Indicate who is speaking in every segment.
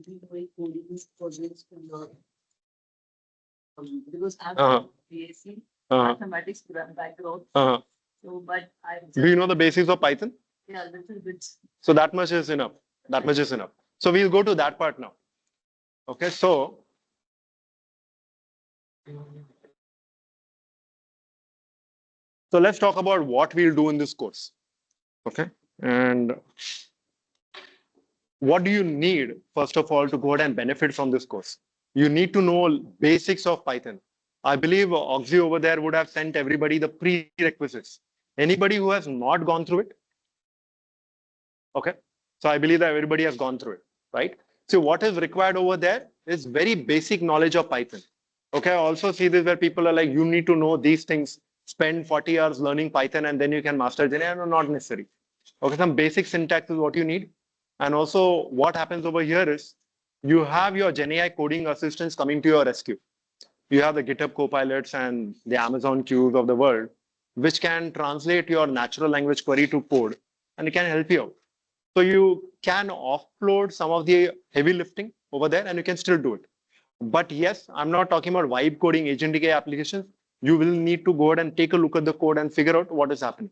Speaker 1: doing coding projects in the because I'm from BSc mathematics background. So, but I
Speaker 2: do you know the basics of Python?
Speaker 1: Yeah, little bit.
Speaker 2: So that much is enough. That much is enough. So we'll go to that part now. Okay, so let's talk about what we'll do in this course. Okay, and what do you need first of all to go ahead and benefit from this course? You need to know basics of Python. I believe Oxy over there would have sent everybody the prerequisites. Anybody who has not gone through it? Okay, so I believe that everybody has gone through it, right? So what is required over there is very basic knowledge of Python. Okay, I also see this where people are like, you need to know these things, spend 40 hours learning Python and then you can master GenAI. No, not necessary. Okay, some basic syntax is what you need. And also what happens over here is you have your GenAI coding assistants coming to your rescue. You have the GitHub Copilots and the Amazon queues of the world, which can translate your natural language query to code and it can help you out. So you can offload some of the heavy lifting over there and you can still do it. But yes, I'm not talking about vibe coding Agentic AI applications. You will need to go ahead and take a look at the code and figure out what is happening.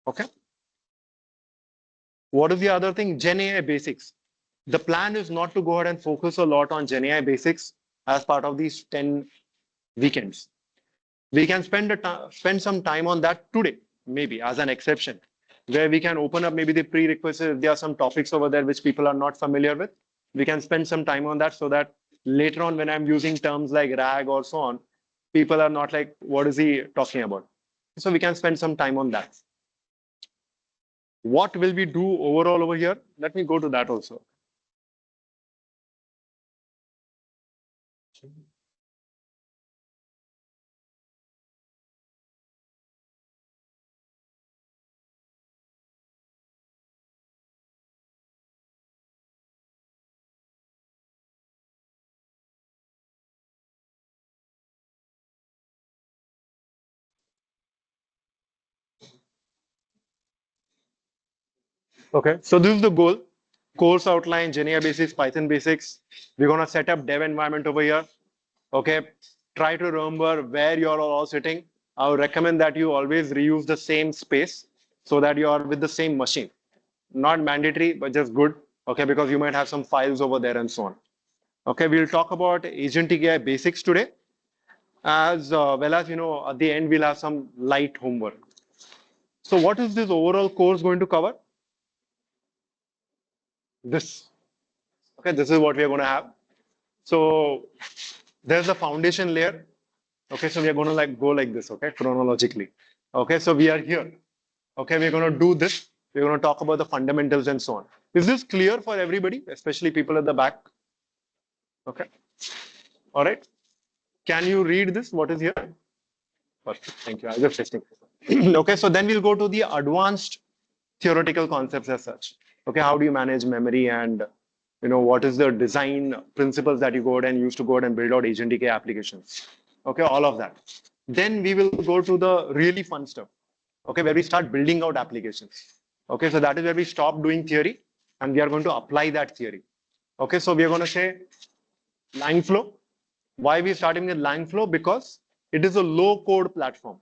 Speaker 2: Okay. What is the other thing? GenAI basics. The plan is not to go ahead and focus a lot on GenAI basics as part of these 10 weekends. We can spend some time on that today, maybe as an exception, where we can open up maybe the prerequisites. If there are some topics over there which people are not familiar with, we can spend some time on that so that later on when I'm using terms like RAG or so on, people are not like, what is he talking about? So we can spend some time on that. What will we do overall over here? Let me go to that also. Okay, so this is the goal. Course outline, GenAI basics, Python basics. We're going to set up dev environment over here. Okay, try to remember where you're all sitting. I would recommend that you always reuse the same space so that you are with the same machine. Not mandatory, but just good. Okay, because you might have some files over there and so on. Okay, we'll talk about Agentic AI basics today. As well as, at the end, we'll have some light homework. So what is this overall course going to cover? This. Okay, this is what we are going to have. So there's the foundation layer. Okay, so we are going to like go like this, okay, chronologically. Okay, so we are here. Okay, we're going to do this. We're going to talk about the fundamentals and so on. Is this clear for everybody, especially people at the back? Okay. All right. Can you read this? What is here? Perfect. Thank you. I was just testing. Okay, so then we'll go to the advanced theoretical concepts as such. Okay, how do you manage memory and what is the design principles that you go ahead and use to go ahead and build out Agentic AI applications? Okay, all of that. Then we will go to the really fun stuff. Okay, where we start building out applications. Okay, so that is where we stop doing theory and we are going to apply that theory. Okay, so we are going to say line flow. Why we are starting with line flow? Because it is a low code platform.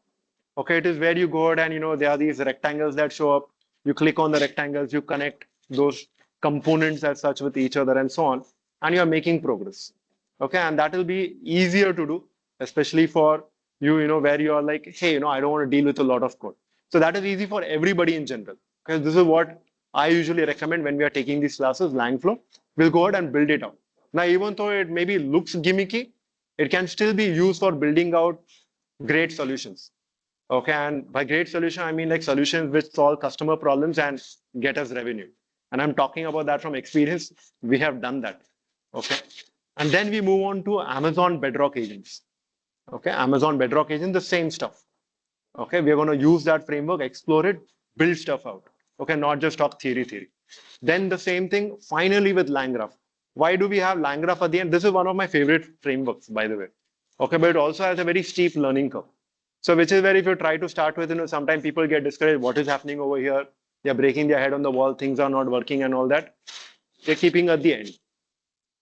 Speaker 2: Okay, it is where you go ahead and there are these rectangles that show up. You click on the rectangles, you connect those components as such with each other and so on, and you are making progress. Okay, and that will be easier to do, especially for you, where you are like, hey, I don't want to deal with a lot of code. So that is easy for everybody in general. Because this is what I usually recommend when we are taking these classes, Langflow. We'll go ahead and build it out. Now, even though it maybe looks gimmicky, it can still be used for building out great solutions. Okay, and by great solution, I mean like solutions which solve customer problems and get us revenue. And I'm talking about that from experience. We have done that. Okay, and then we move on to Amazon Bedrock agents. Okay, Amazon Bedrock agent, the same stuff. Okay, we're going to use that framework, explore it, build stuff out. Okay, not just talk theory. Then the same thing finally with LangGraph. Why do we have LangGraph at the end? This is one of my favorite frameworks, by the way. Okay, but it also has a very steep learning curve. So which is where if you try to start with, sometimes people get discouraged. What is happening over here? They're breaking their head on the wall. Things are not working and all that. They're keeping at the end.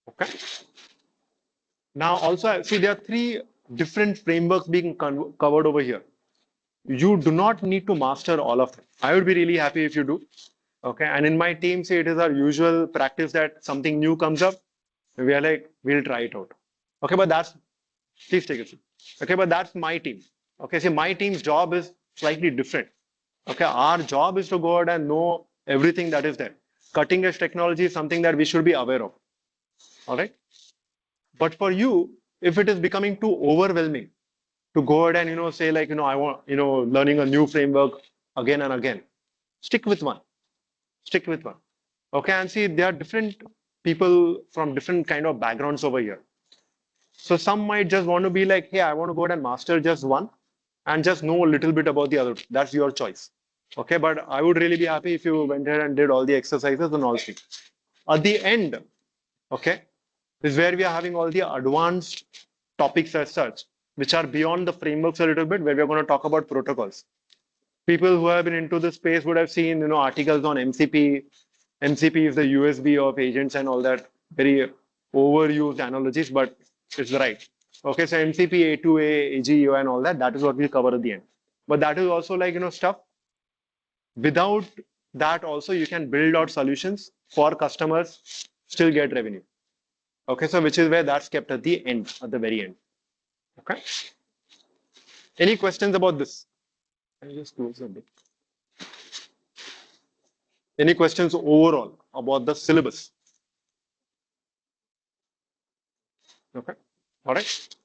Speaker 2: Okay. Now also see there are three different frameworks being covered over here. You do not need to master all of them. I would be really happy if you do. Okay. And in my team, say it is our usual practice that something new comes up. We are like, we'll try it out. Okay, but please take a seat. Okay, but that's my team. Okay, see, my team's job is slightly different. Okay, our job is to go out and know everything that is there. Cutting edge technology is something that we should be aware of. All right. But for you, if it is becoming too overwhelming to go ahead and say like I want learning a new framework again and again, stick with one. Stick with one. Okay, and see there are different people from different kind of backgrounds over here. So some might just want to be like, hey, I want to go ahead and master just one and just know a little bit about the other. That's your choice. Okay, but I would really be happy if you went ahead and did all the exercises and all three. At the end, okay, is where we are having all the advanced topics as such, which are beyond the frameworks a little bit, where we're going to talk about protocols. People who have been into this space would have seen, articles on MCP. MCP is the USB of agents and all that. Very overused analogies, but it's right. Okay, so MCP, A2A, AGEO, and all that. That is what we'll cover at the end. But that is also like stuff. Without that, also you can build out solutions for customers, still get revenue. Okay, so which is where that's kept at the end, at the very end. Okay. Any questions about this? Can you just close a bit? Any questions overall about the syllabus? Okay. All right.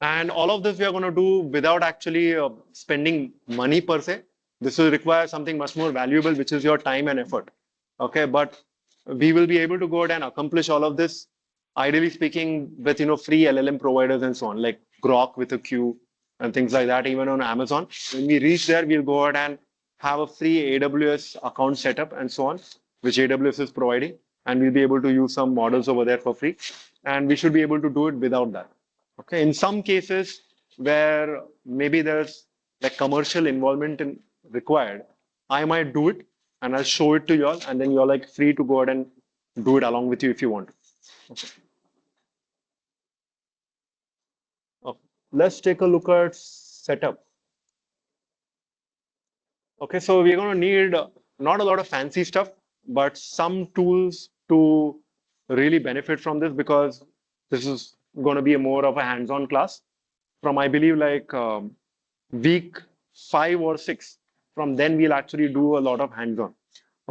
Speaker 2: And all of this we are going to do without actually spending money per se. This will require something much more valuable, which is your time and effort. Okay, but we will be able to go ahead and accomplish all of this, ideally speaking, with free LLM providers and so on, like Grok with a Q and things like that, even on Amazon. When we reach there, we'll go ahead and have a free AWS account setup and so on, which AWS is providing, and we'll be able to use some models over there for free. And we should be able to do it without that. Okay, in some cases where maybe there's like commercial involvement required, I might do it and I'll show it to y'all, and then you're like free to go ahead and do it along with you if you want. Okay. Okay. Let's take a look at setup. Okay, so we're going to need not a lot of fancy stuff, but some tools to really benefit from this, because this is going to be more of a hands-on class from, I believe, like week 5 or 6. From then we'll actually do a lot of hands-on.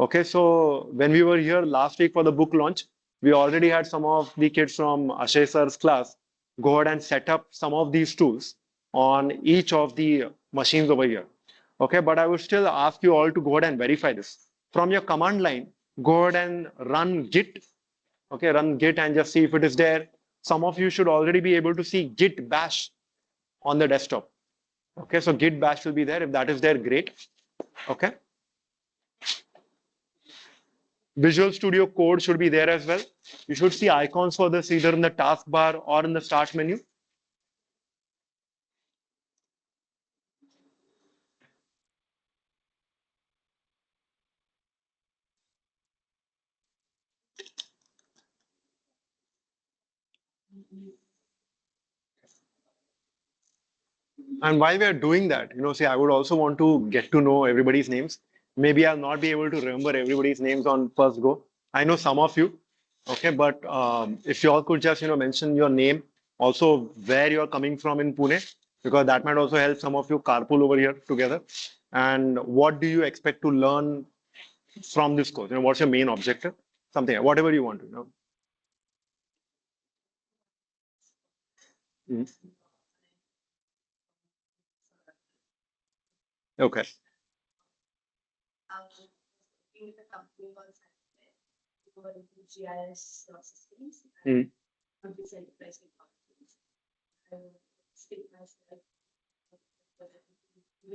Speaker 2: Okay, so when we were here last week for the book launch, we already had some of the kids from Ashay sir's class go ahead and set up some of these tools on each of the machines over here. Okay, but I would still ask you all to go ahead and verify this. From your command line, go ahead and run git. Okay, run git and just see if it is there. Some of you should already be able to see git bash on the desktop. Okay, so git bash will be there. If that is there, great. Okay. Visual Studio Code should be there as well. You should see icons for this either in the taskbar or in the start menu. And while we are doing that, see, I would also want to get to know everybody's names. Maybe I'll not be able to remember everybody's names on first go. I know some of you, okay, but if you all could just, mention your name, also where you're coming from in Pune, because that might also help some of you carpool over here together. And what do you expect to learn from this course? What's your main objective? Something, whatever you want to know. Mhm. Okay.
Speaker 1: GIS systems.
Speaker 2: Mhm.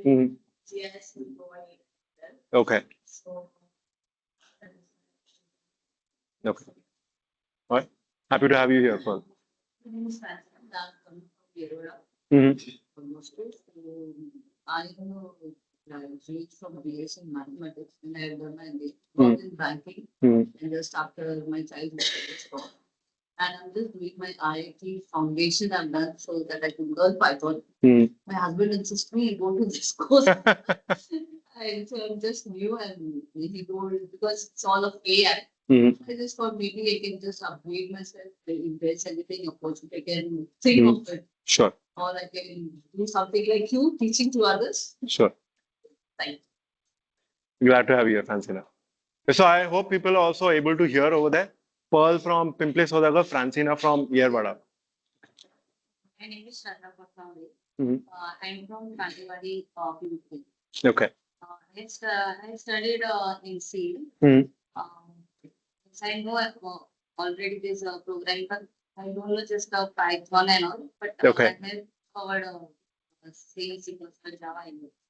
Speaker 2: Mhm.
Speaker 1: GIS will provide them.
Speaker 2: Okay.
Speaker 1: So,
Speaker 2: Okay. All right. Happy to have you here, Paul. Mhm.
Speaker 1: almost I know graduate from BS in mathematics, and I have done my work in banking. And just after my childhood, I just stopped. And I'm just doing my IIT foundation I've done so that I can learn Python. My husband insists me go to this course. And so I'm just new and he told because it's all of AI. I just thought maybe I can just upgrade myself. If there's anything opportunity, I can think of it.
Speaker 2: Sure.
Speaker 1: Or I can do something like you, teaching to others.
Speaker 2: Sure.
Speaker 1: Thank
Speaker 2: you. Glad to have you here, Francina. So I hope people are also able to hear over there. Pearl from Pimple Sodagar, Francina from Yerwada.
Speaker 1: My name is Shraddha Patnavi. I'm from Kandiwadi, Pimple.
Speaker 2: Okay.
Speaker 1: I studied in SEAL. So I know already there's a program, but I don't know just Python and all, but I have covered C, C++, Java.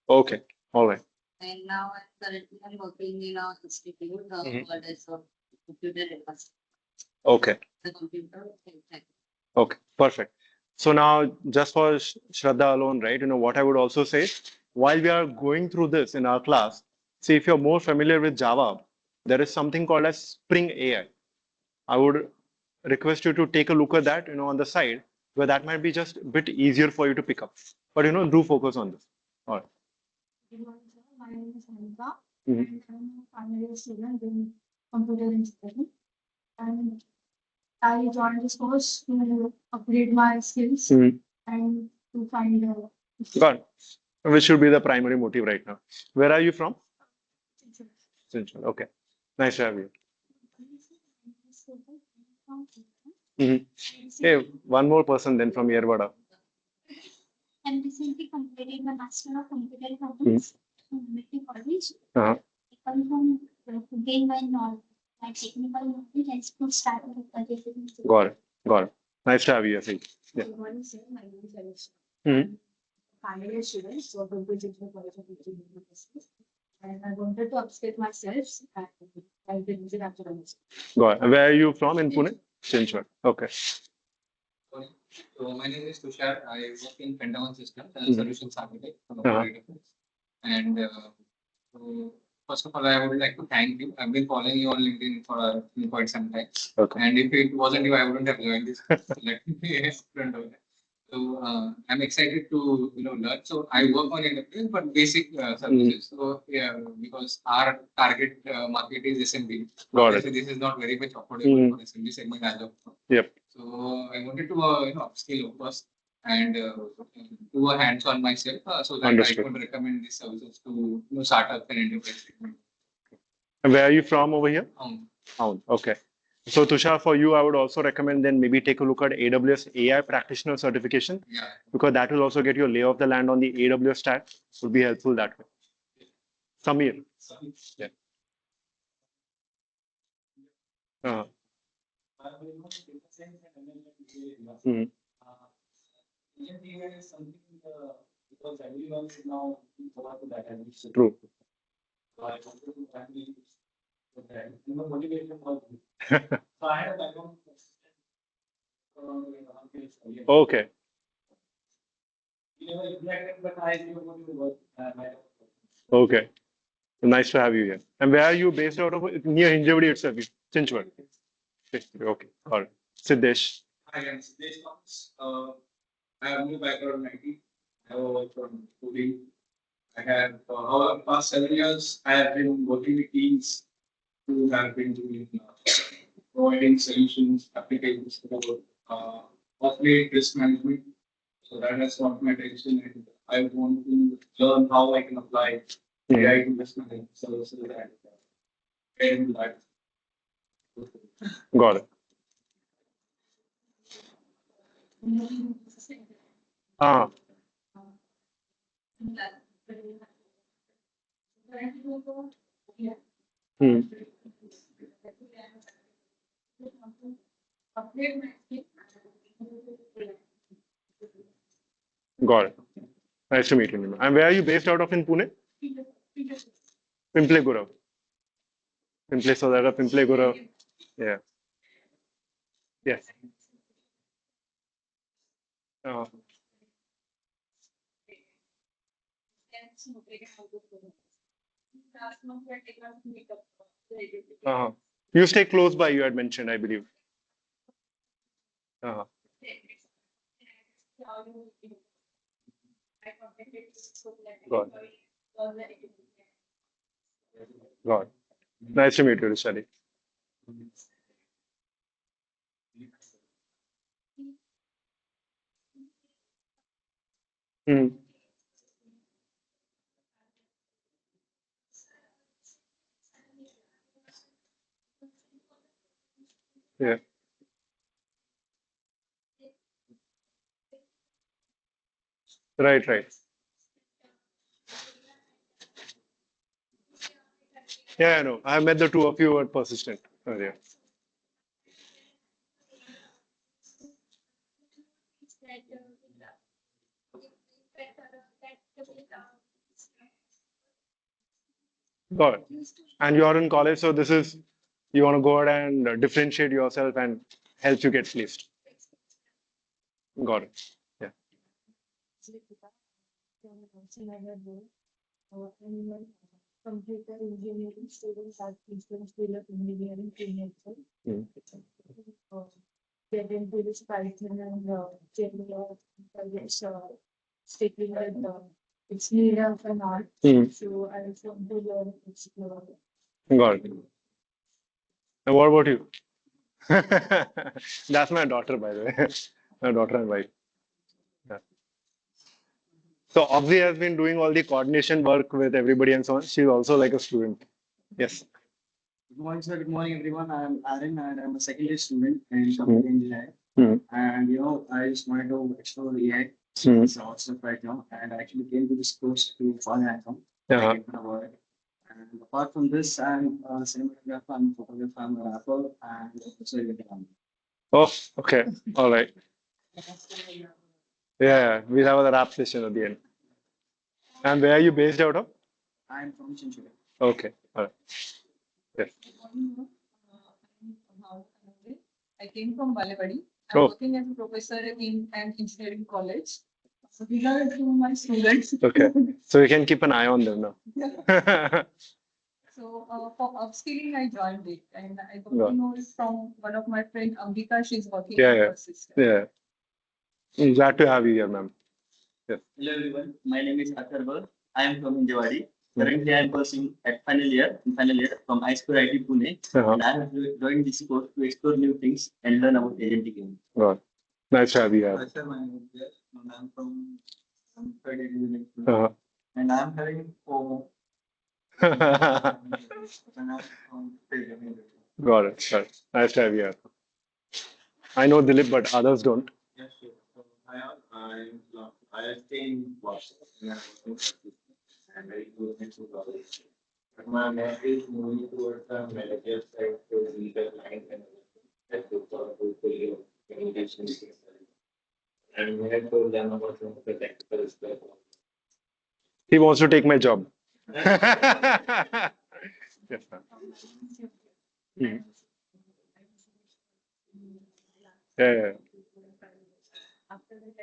Speaker 2: Okay, all right.
Speaker 1: And now I'm working in an institute called as a computer research.
Speaker 2: Okay.
Speaker 1: The computer.
Speaker 2: Okay, perfect. So now, just for Shraddha alone, right? What I would also say, while we are going through this in our class, see if you're more familiar with Java, there is something called as Spring AI. I would request you to take a look at that, on the side, where that might be just a bit easier for you to pick up. But do focus on this. All right.
Speaker 3: Good morning, sir. My name is Monica, and I'm a final year student in computer engineering. And I joined this course to upgrade my skills and to find a
Speaker 2: Got it. Which should be the primary motive right now. Where are you from? Sinchon. Okay. Nice to have you. Hey, one more person then from Yerwada.
Speaker 3: I'm recently completed my Master of Computer Science from MIT College. I come from to gain my knowledge, my technical knowledge, and to start with career.
Speaker 2: Got it. Got it. Nice to have you, Yafi. Yeah.
Speaker 1: Good morning, sir. My name is Alisha. Final year student, so I'm going to College of Engineering. And I wanted to upskill myself and I've been using after
Speaker 2: Got it. Where are you from in Pune? Chinchwad. Okay.
Speaker 4: So my name is Tushar. I work in Pentagon Systems as a solutions architect for the And so first of all, I would like to thank you. I've been following you on LinkedIn for quite some time.
Speaker 2: Okay.
Speaker 4: And if it wasn't you, I wouldn't have joined this. Let me be upfront of that. So I'm excited to learn. So I work on AWS, but basic services. So yeah, because our target market is SMB.
Speaker 2: Got it.
Speaker 4: This is not very much affordable for SMB segment as of now.
Speaker 2: Yep.
Speaker 4: So I wanted to upskill first and do a hands-on myself so that I could recommend these services to startups and enterprise segment.
Speaker 2: And where are you from over here?
Speaker 4: Hound.
Speaker 2: Okay. So Tushar, for you, I would also recommend then maybe take a look at AWS AI Practitioner Certification.
Speaker 4: Yeah.
Speaker 2: Because that will also get you a lay of the land on the AWS stack. Would be helpful that way. Samir. Yeah.
Speaker 5: Because everyone is now forward to that and it's
Speaker 2: True.
Speaker 5: So I wanted to actually put that. Motivation was so I had a background
Speaker 2: Okay.
Speaker 5: you never exacted, but I knew what you work.
Speaker 2: Okay. Nice to have you here. And where are you based out of? Near Hinjawadi itself, Chinchwad. Okay. All right. Siddesh.
Speaker 4: Hi, I'm Siddesh Thomas. I have no background in IT. I have worked from coding. I have, over the past 7 years, I have been working with teams who have been doing providing solutions, applications for automate risk management. So that has caught my attention, and I want to learn how I can apply AI to risk management services and get into that.
Speaker 2: Got it. Got it. Nice to meet you. And where are you based out of in Pune? Pimple Gurav. Pimple Sodagar, Pimple Gurav. Yeah. Yes.
Speaker 3: last month we had taken out makeup.
Speaker 2: Uh-huh. You stay close by, you had mentioned, I believe. Uh-huh. Got it. Got it. Nice to meet you, Rishali. Mm. Yeah. Right, right. Yeah, I know. I met the two of you at Persistent earlier. Got it. And you are in college, so this is, you want to go ahead and differentiate yourself and help you get placed. Got it. Yeah.
Speaker 3: Computer engineering students at Eastern School of Engineering in
Speaker 2: Mm.
Speaker 3: get into this Python and GenAI projects sticking with it's need of an art.
Speaker 2: Mm.
Speaker 3: So I also want to learn explore.
Speaker 2: Got it. And what about you? That's my daughter, by the way. My daughter and wife. Yeah. So Obzi has been doing all the coordination work with everybody and so on. She's also like a student. Yes.
Speaker 6: Good morning, sir. Good morning, everyone. I'm Aaron, and I'm a second year student in computer engineering.
Speaker 2: Mm.
Speaker 6: And I just wanted to explore AI.
Speaker 2: Mm.
Speaker 6: It's hot stuff right now, and I actually came to this course to follow hands-on.
Speaker 2: Uh-huh.
Speaker 6: I came for a while. And apart from this, I'm a cinematographer, I'm a photographer, I'm a rapper, and also a veteran.
Speaker 2: Oh, okay. All right. Yeah, we'll have a rap session at the end. And where are you based out of?
Speaker 6: I'm from Chinchilla.
Speaker 2: Okay. All right. Yes.
Speaker 1: I came from Balewadi. I'm
Speaker 2: Oh.
Speaker 1: working as a professor in an engineering college. So these are two of my students.
Speaker 2: Okay. So you can keep an eye on them now.
Speaker 1: So for upskilling, I joined it, and I got
Speaker 2: Yeah.
Speaker 1: to know it from one of my friend Ambika. She's working
Speaker 2: Yeah,
Speaker 1: in
Speaker 2: yeah.
Speaker 1: her system.
Speaker 2: Yeah. I'm glad to have you here, ma'am. Yes.
Speaker 6: Hello, everyone. My name is Atharbal. I am from Indiawadi. Currently, I am pursuing at final year from iSchool IT Pune.
Speaker 2: Uh-huh.
Speaker 6: And I have joined this course to explore new things and learn about agentic AI.
Speaker 2: Right. Nice to have you here.
Speaker 6: Hi, sir. My name is Jeff, and I'm from third year engineering.
Speaker 2: Uh-huh.
Speaker 6: And I'm having four. And I'm from third year engineering.
Speaker 2: Got it. Got it. Nice to have you here. I know Dilip, but others don't.
Speaker 4: Yes, sure. So I stay in Washington and very good to college. But my mind is moving towards the manager side to lead the client and to for portfolio communication. And we have told them about some of the technical stuff.
Speaker 2: He wants to take my job. Yes, ma'am. Mhm. Yeah, yeah.
Speaker 3: After that, I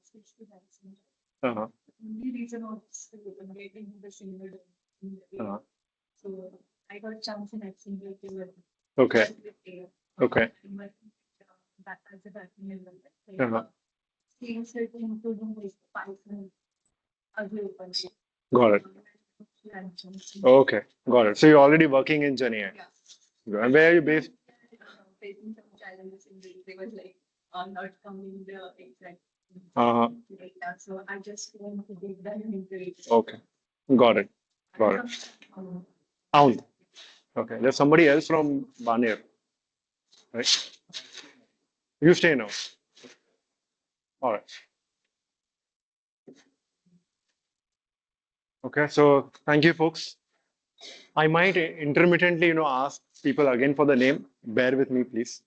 Speaker 3: switched to dancing.
Speaker 2: Uh-huh.
Speaker 3: Only reason was waiting for the singer.
Speaker 2: Uh-huh.
Speaker 3: So I got chance in acting.
Speaker 2: Okay. Okay.
Speaker 3: That as a backing
Speaker 2: Uh-huh.
Speaker 3: skills including like Python, Azure,
Speaker 2: Got it. Okay. Got it. So you're already working in GenAI.
Speaker 1: Yeah.
Speaker 2: And where are you based?
Speaker 1: Facing some challenges in this. They was like not coming the exact.
Speaker 2: Uh-huh.
Speaker 1: Data. So I just want to dig that into it.
Speaker 2: Okay. Got it. Got it. Aun. Okay. There's somebody else from Baner, right? You stay now. All right. Okay. So thank you, folks. I might intermittently, ask people again for the name. Bear with me, please.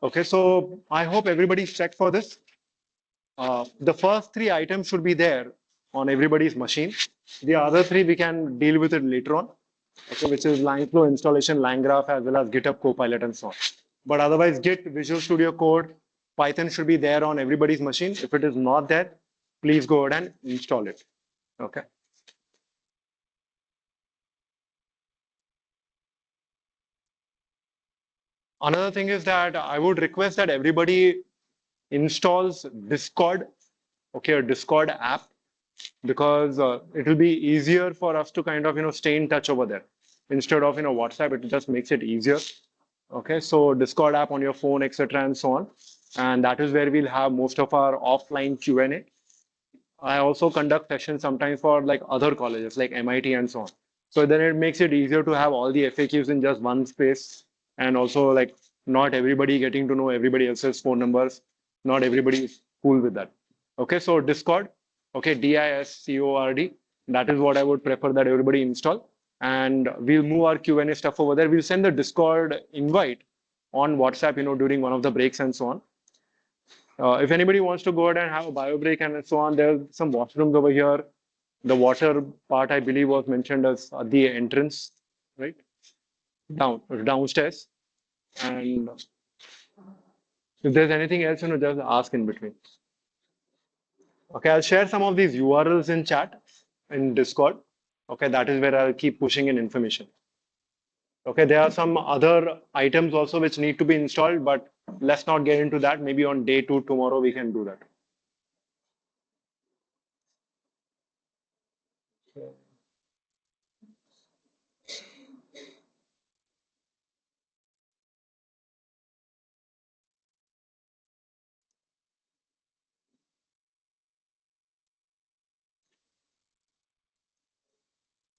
Speaker 2: Okay. So I hope everybody's checked for this. The first three items should be there on everybody's machine. The other three we can deal with it later on. Okay, which is line flow installation, line graph, as well as GitHub Copilot and so on. But otherwise, Git, Visual Studio Code, Python should be there on everybody's machine. If it is not there, please go ahead and install it. Okay. Another thing is that I would request that everybody installs Discord, okay, a Discord app, because it will be easier for us to kind of stay in touch over there instead of WhatsApp. It just makes it easier. Okay, so Discord app on your phone, etc., and so on, and that is where we'll have most of our offline Q&A. I also conduct sessions sometimes for like other colleges like MIT and so on. So then it makes it easier to have all the FAQs in just one space, and also like not everybody getting to know everybody else's phone numbers. Not everybody is cool with that. Okay, so Discord, okay, Discord. That is what I would prefer that everybody install, and we'll move our Q&A stuff over there. We'll send the Discord invite on WhatsApp, during one of the breaks and so on. If anybody wants to go ahead and have a bio break and so on, there's some washrooms over here. The water part, I believe, was mentioned as the entrance, right? Downstairs. And if there's anything else, just ask in between. Okay, I'll share some of these URLs in chat in Discord. Okay, that is where I'll keep pushing in information. Okay, there are some other items also which need to be installed, but let's not get into that. Maybe on day 2 tomorrow we can do that.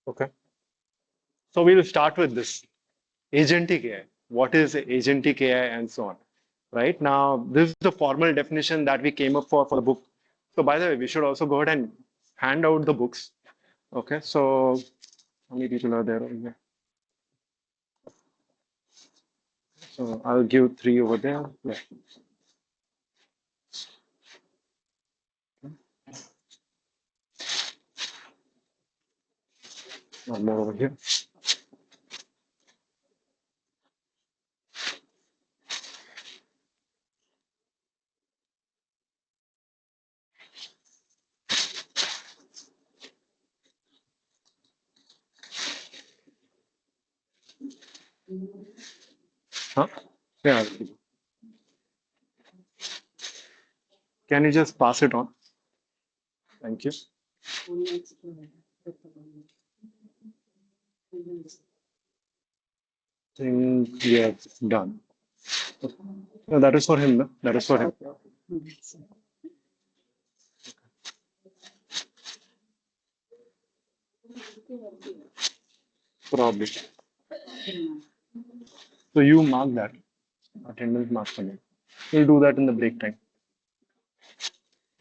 Speaker 2: Okay. So we'll start with this agentic AI. What is agentic AI and so on, right? Now, this is the formal definition that we came up for the book. So by the way, we should also go ahead and hand out the books. Okay, so how many people are there over here? So I'll give 3 over there. Yeah. One more over here. Huh? Yeah. I'll give you. Can you just pass it on? Thank you. Think we have done. No, that is for him. No? That is for him. Probably. So you mark that. Attendance mark for me. We'll do that in the break time.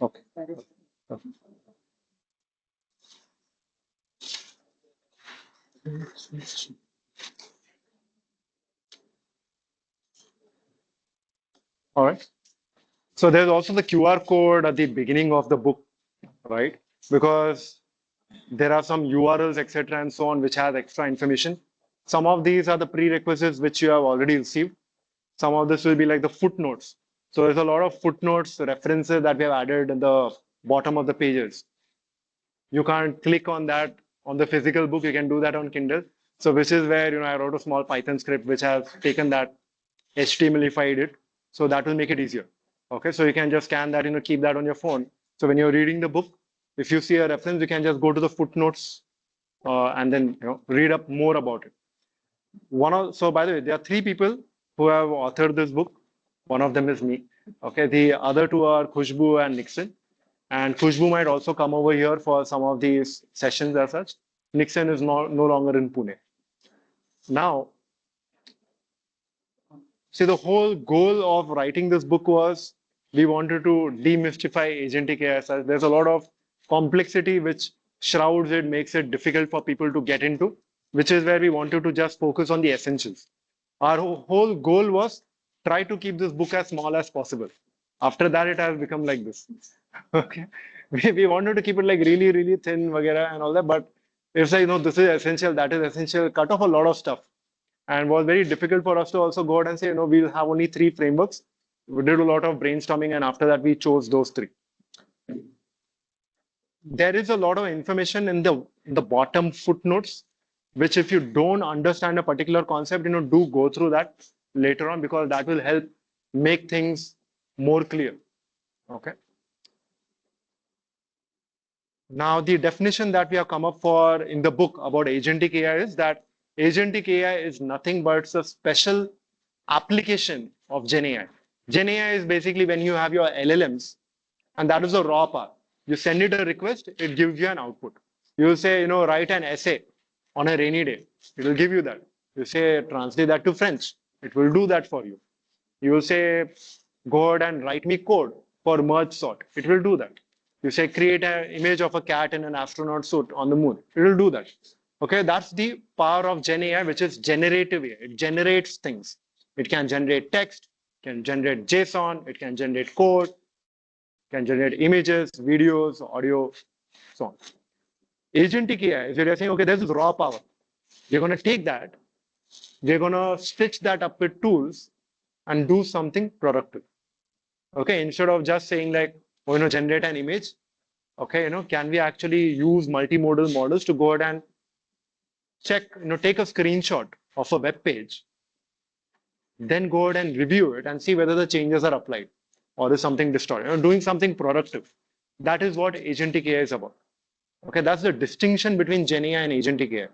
Speaker 2: Okay. Okay. All right. So there's also the QR code at the beginning of the book, right? Because there are some URLs, etc., and so on, which has extra information. Some of these are the prerequisites which you have already received. Some of this will be like the footnotes. So there's a lot of footnotes, references that we have added in the bottom of the pages. You can't click on that on the physical book. You can do that on Kindle. So which is where I wrote a small Python script which has taken that, HTMLified it. So that will make it easier. Okay, so you can just scan that, keep that on your phone. So when you're reading the book, if you see a reference, you can just go to the footnotes and then read up more about it. So by the way, there are 3 people who have authored this book. One of them is me. Okay, the other 2 are Khushbu and Nixon. And Khushbu might also come over here for some of these sessions as such. Nixon is no longer in Pune. Now, see, the whole goal of writing this book was we wanted to demystify agentic AI. There's a lot of complexity which shrouds it, makes it difficult for people to get into, which is where we wanted to just focus on the essentials. Our whole goal was try to keep this book as small as possible. After that, it has become like this. Okay, we wanted to keep it like really, really thin, vagera, and all that. But if I know this is essential, that is essential, cut off a lot of stuff. And was very difficult for us to also go out and say, we'll have only 3 frameworks. We did a lot of brainstorming, and after that, we chose those 3. There is a lot of information in the bottom footnotes, which if you don't understand a particular concept, do go through that. later on, because that will help make things more clear. Okay. Now, the definition that we have come up for in the book about agentic AI is that agentic AI is nothing but a special application of GenAI. GenAI is basically when you have your LLMs, and that is a raw part. You send it a request, it gives you an output. You say, write an essay on a rainy day. It will give you that. You say, translate that to French. It will do that for you. You will say, go ahead and write me code for merge sort. It will do that. You say, create an image of a cat in an astronaut suit on the moon. It will do that. Okay, that's the power of Gen AI, which is generative AI. It generates things. It can generate text, can generate JSON, it can generate code, can generate images, videos, audio, so on. Agentic AI, if you're saying, okay, there's raw power. We're going to take that, we're going to stitch that up with tools and do something productive. Okay, instead of just saying like, generate an image. Okay, can we actually use multimodal models to go ahead and check, take a screenshot of a web page, then go ahead and review it and see whether the changes are applied or is something distorted. Doing something productive. That is what agentic AI is about. Okay, that's the distinction between Gen AI and agentic AI.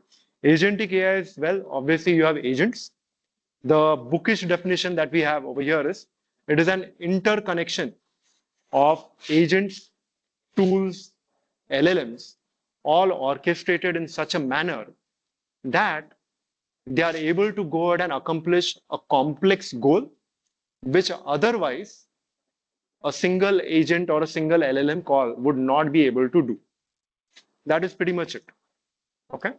Speaker 2: Agentic AI is, well, obviously you have agents. The bookish definition that we have over here is, it is an interconnection of agents, tools, LLMs, all orchestrated in such a manner that they are able to go ahead and accomplish a complex goal, which otherwise a single agent or a single LLM call would not be able to do. That is pretty much it. Okay?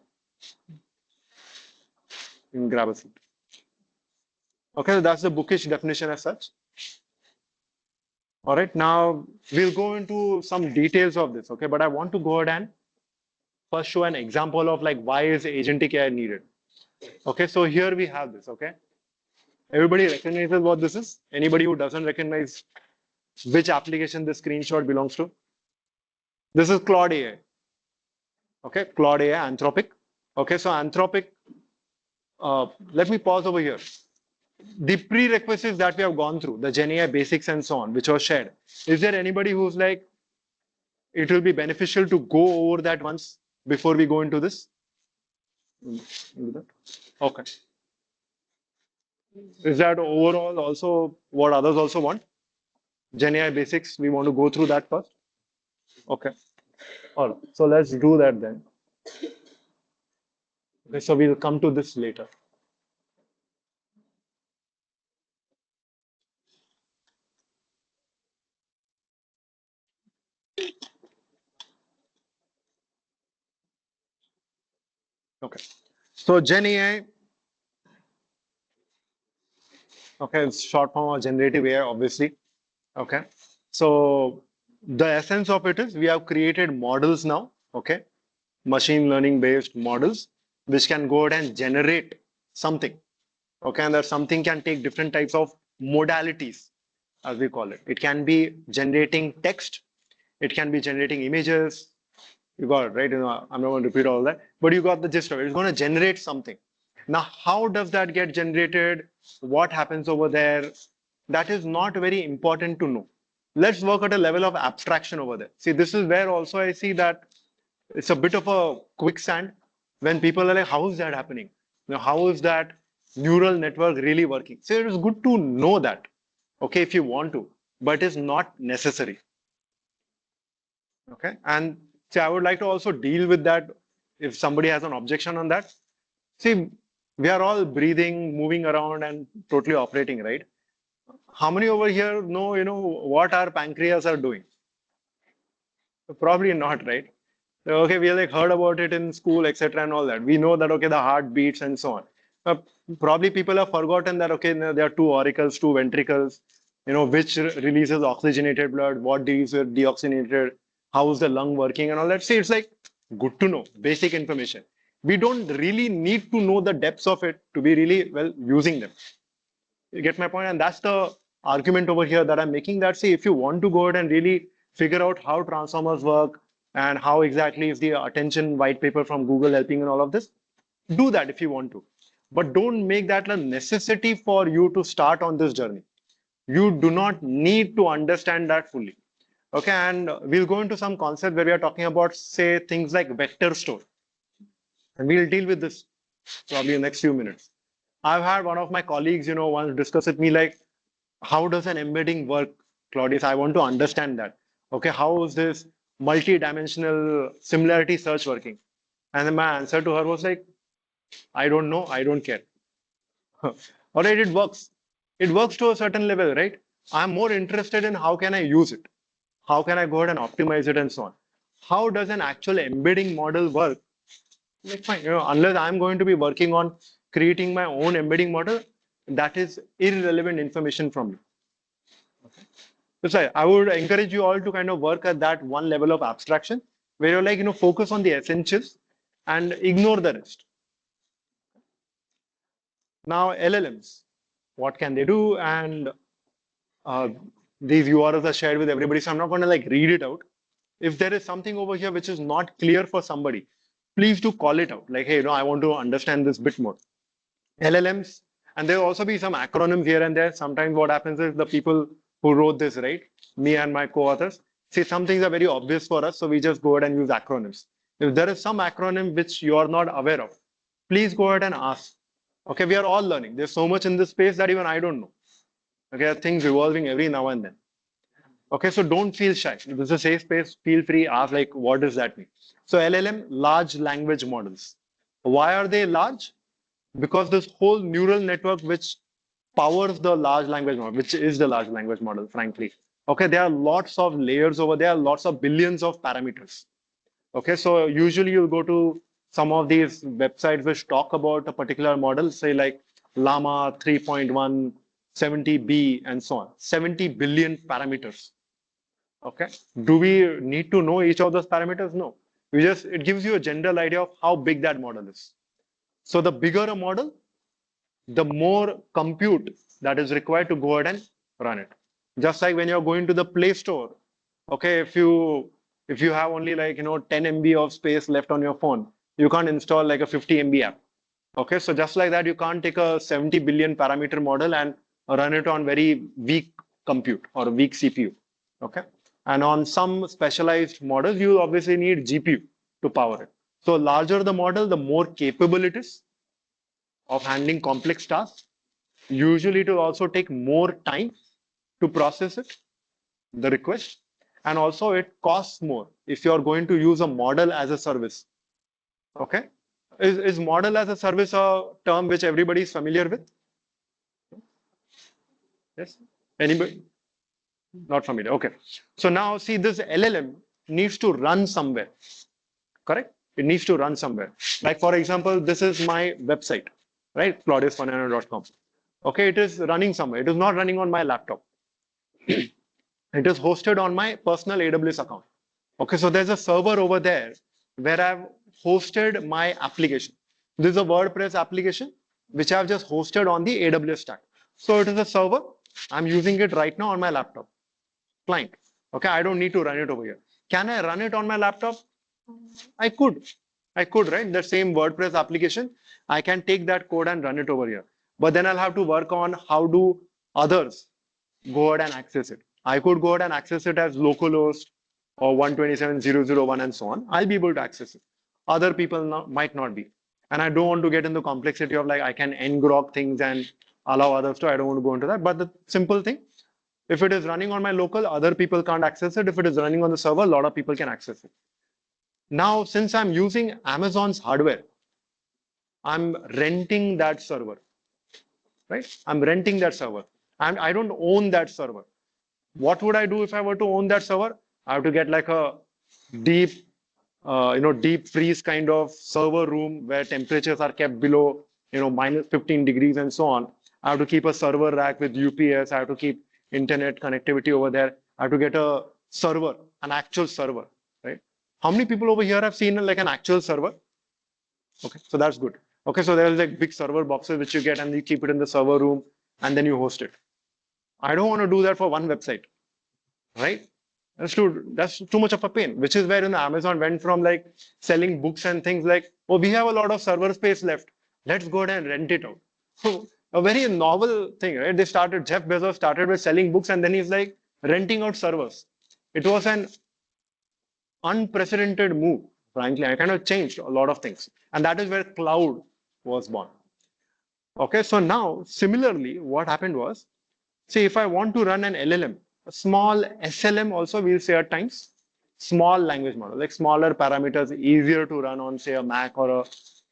Speaker 2: You can grab a seat. Okay, so that's the bookish definition as such. All right, now we'll go into some details of this, okay? But I want to go ahead and first show an example of like why is agentic AI needed. Okay, so here we have this, okay? Everybody recognizes what this is? Anybody who doesn't recognize which application this screenshot belongs to? This is Claude AI. Okay, Claude AI, Anthropic. Okay, so Anthropic, let me pause over here. The prerequisites that we have gone through, the GenAI basics and so on, which was shared. Is there anybody who's like, it will be beneficial to go over that once before we go into this? Okay. Is that overall also what others also want? GenAI basics, we want to go through that first? Okay. All right. So let's do that then. Okay, so we'll come to this later. Okay. So GenAI, okay, it's short form of generative AI, obviously. Okay. So the essence of it is we have created models now, okay, machine learning based models, which can go ahead and generate something. Okay, and that something can take different types of modalities, as we call it. It can be generating text, it can be generating images. You got it, right? I'm not going to repeat all that, but you got the gist of it. It's going to generate something. Now, how does that get generated? What happens over there? That is not very important to know. Let's work at a level of abstraction over there. See, this is where also I see that it's a bit of a quicksand when people are like, how is that happening? How is that neural network really working? So it is good to know that, okay, if you want to, but it's not necessary. Okay, and see, I would like to also deal with that if somebody has an objection on that. See, we are all breathing, moving around, and totally operating, right? How many over here know, what our pancreas are doing? Probably not, right? Okay, we like heard about it in school, etc., and all that. We know that okay, the heart beats and so on. Probably people have forgotten that okay, there are two auricles, two ventricles. Which releases oxygenated blood, what deoxygenated, how is the lung working, and all that. See, it's like good to know basic information. We don't really need to know the depths of it to be really well using them. You get my point? And that's the argument over here that I'm making. That see, if you want to go ahead and really figure out how transformers work and how exactly is the attention white paper from Google helping in all of this, do that if you want to. but don't make that a necessity for you to start on this journey. You do not need to understand that fully. Okay, and we'll go into some concept where we are talking about, say, things like vector store. And we'll deal with this probably in the next few minutes. I've had one of my colleagues, once discuss with me like, how does an embedding work, Claudius? I want to understand that. Okay, how is this multi-dimensional similarity search working? And then my answer to her was like, I don't know, I don't care. All right, it works. It works to a certain level, right? I'm more interested in how can I use it? How can I go ahead and optimize it and so on? How does an actual embedding model work? Like fine, unless I'm going to be working on creating my own embedding model, that is irrelevant information from me. So I would encourage you all to kind of work at that one level of abstraction where you're like, focus on the essentials and ignore the rest. Now, LLMs, what can they do? And these URLs are shared with everybody, so I'm not going to like read it out. If there is something over here which is not clear for somebody, please do call it out. Like, hey, I want to understand this bit more. LLMs, and there will also be some acronyms here and there. Sometimes what happens is the people who wrote this, right, me and my co-authors, say some things are very obvious for us, so we just go ahead and use acronyms. If there is some acronym which you are not aware of, please go ahead and ask. Okay, we are all learning. There's so much in this space that even I don't know. Okay, things evolving every now and then. Okay, so don't feel shy. If this is a safe space, feel free, ask like, what does that mean? So LLM, large language models. Why are they large? Because this whole neural network which powers the large language model, which is the large language model, frankly. Okay, there are lots of layers over there, lots of billions of parameters. Okay, so usually you'll go to some of these websites which talk about a particular model, say like Llama 3.1, 70B, and so on. 70 billion parameters. Okay, do we need to know each of those parameters? No. It gives you a general idea of how big that model is. So the bigger a model, the more compute that is required to go ahead and run it. Just like when you're going to the Play Store, okay, if you have only like 10 MB of space left on your phone, you can't install like a 50 MB app. Okay, so just like that, you can't take a 70 billion parameter model and run it on very weak compute or weak CPU. Okay, and on some specialized models, you obviously need GPU to power it. So larger the model, the more capable it is of handling complex tasks. Usually it will also take more time to process it, the request, and also it costs more if you're going to use a model as a service. Okay, is model as a service a term which everybody is familiar with? Yes, anybody? Not familiar. Okay, so now see, this LLM needs to run somewhere, correct? It needs to run somewhere. Like for example, this is my website, right? claudiusfanano.com. Okay, it is running somewhere. It is not running on my laptop. It is hosted on my personal AWS account. Okay, so there's a server over there where I've hosted my application. This is a WordPress application which I've just hosted on the AWS stack. So it is a server. I'm using it right now on my laptop. Client. Okay, I don't need to run it over here. Can I run it on my laptop? I could. I could, right? The same WordPress application. I can take that code and run it over here. But then I'll have to work on how do others go ahead and access it. I could go ahead and access it as localhost or 127.0.0.1 and so on. I'll be able to access it. Other people might not be. And I don't want to get into the complexity of like I can ngrok things and allow others to. I don't want to go into that. But the simple thing, if it is running on my local, other people can't access it. If it is running on the server, a lot of people can access it. Now, since I'm using Amazon's hardware, I'm renting that server, right? I'm renting that server. And I don't own that server. What would I do if I were to own that server? I have to get like a deep, deep freeze kind of server room where temperatures are kept below, minus 15 degrees and so on. I have to keep a server rack with UPS. I have to keep internet connectivity over there. I have to get a server, an actual server, right? How many people over here have seen like an actual server? Okay, so that's good. Okay, so there's like big server boxes which you get and you keep it in the server room and then you host it. I don't want to do that for one website, right? That's too much of a pain, which is where Amazon went from like selling books and things like, oh, we have a lot of server space left. Let's go ahead and rent it out. So a very novel thing, right? Jeff Bezos started with selling books and then he's like renting out servers. It was an unprecedented move, frankly. I kind of changed a lot of things. And that is where cloud was born. Okay, so now similarly, what happened was, see, if I want to run an LLM, a small SLM also we'll say at times, small language model, like smaller parameters, easier to run on say a Mac or a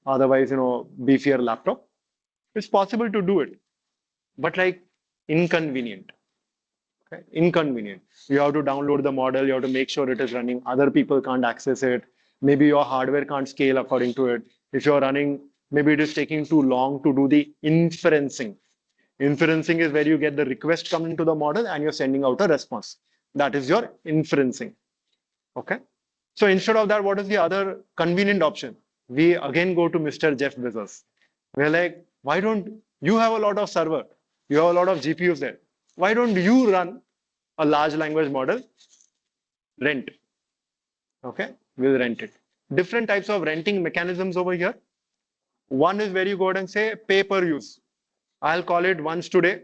Speaker 2: otherwise, beefier laptop. It's possible to do it, but like inconvenient. Okay? Inconvenient. You have to download the model, you have to make sure it is running, other people can't access it. Maybe your hardware can't scale according to it. If you're running, maybe it is taking too long to do the inferencing. Inferencing is where you get the request coming to the model and you're sending out a response. That is your inferencing. Okay. So instead of that, what is the other convenient option? We again go to Mr. Jeff Bezos. We're like, why don't you have a lot of server? You have a lot of GPUs there. Why don't you run a large language model? Rent. Okay. We'll rent it. Different types of renting mechanisms over here. One is where you go ahead and say pay per use. I'll call it once today.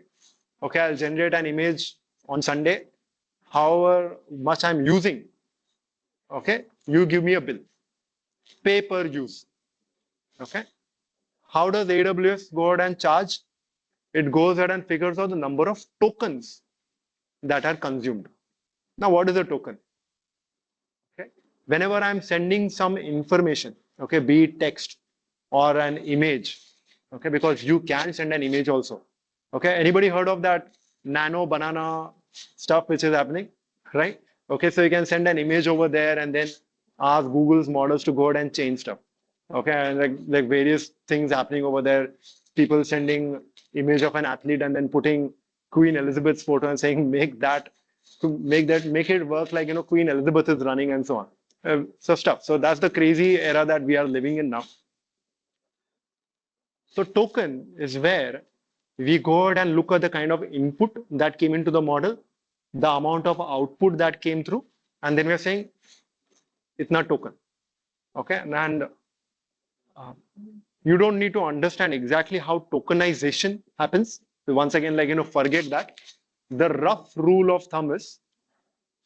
Speaker 2: Okay, I'll generate an image on Sunday. However much I'm using, okay, you give me a bill. Pay per use. Okay. How does AWS go ahead and charge? It goes ahead and figures out the number of tokens that are consumed. Now, what is a token? Okay. Whenever I'm sending some information, okay, be it text or an image, okay, because you can send an image also. Okay, anybody heard of that nano banana stuff which is happening, right? Okay, so you can send an image over there and then ask Google's models to go ahead and change stuff. Okay, and like various things happening over there. People sending image of an athlete and then putting Queen Elizabeth's photo and saying make it work like Queen Elizabeth is running and so on. So stuff. So that's the crazy era that we are living in now. So token is where we go ahead and look at the kind of input that came into the model, the amount of output that came through, and then we're saying it's not token. Okay, and you don't need to understand exactly how tokenization happens. So once again, forget that. The rough rule of thumb is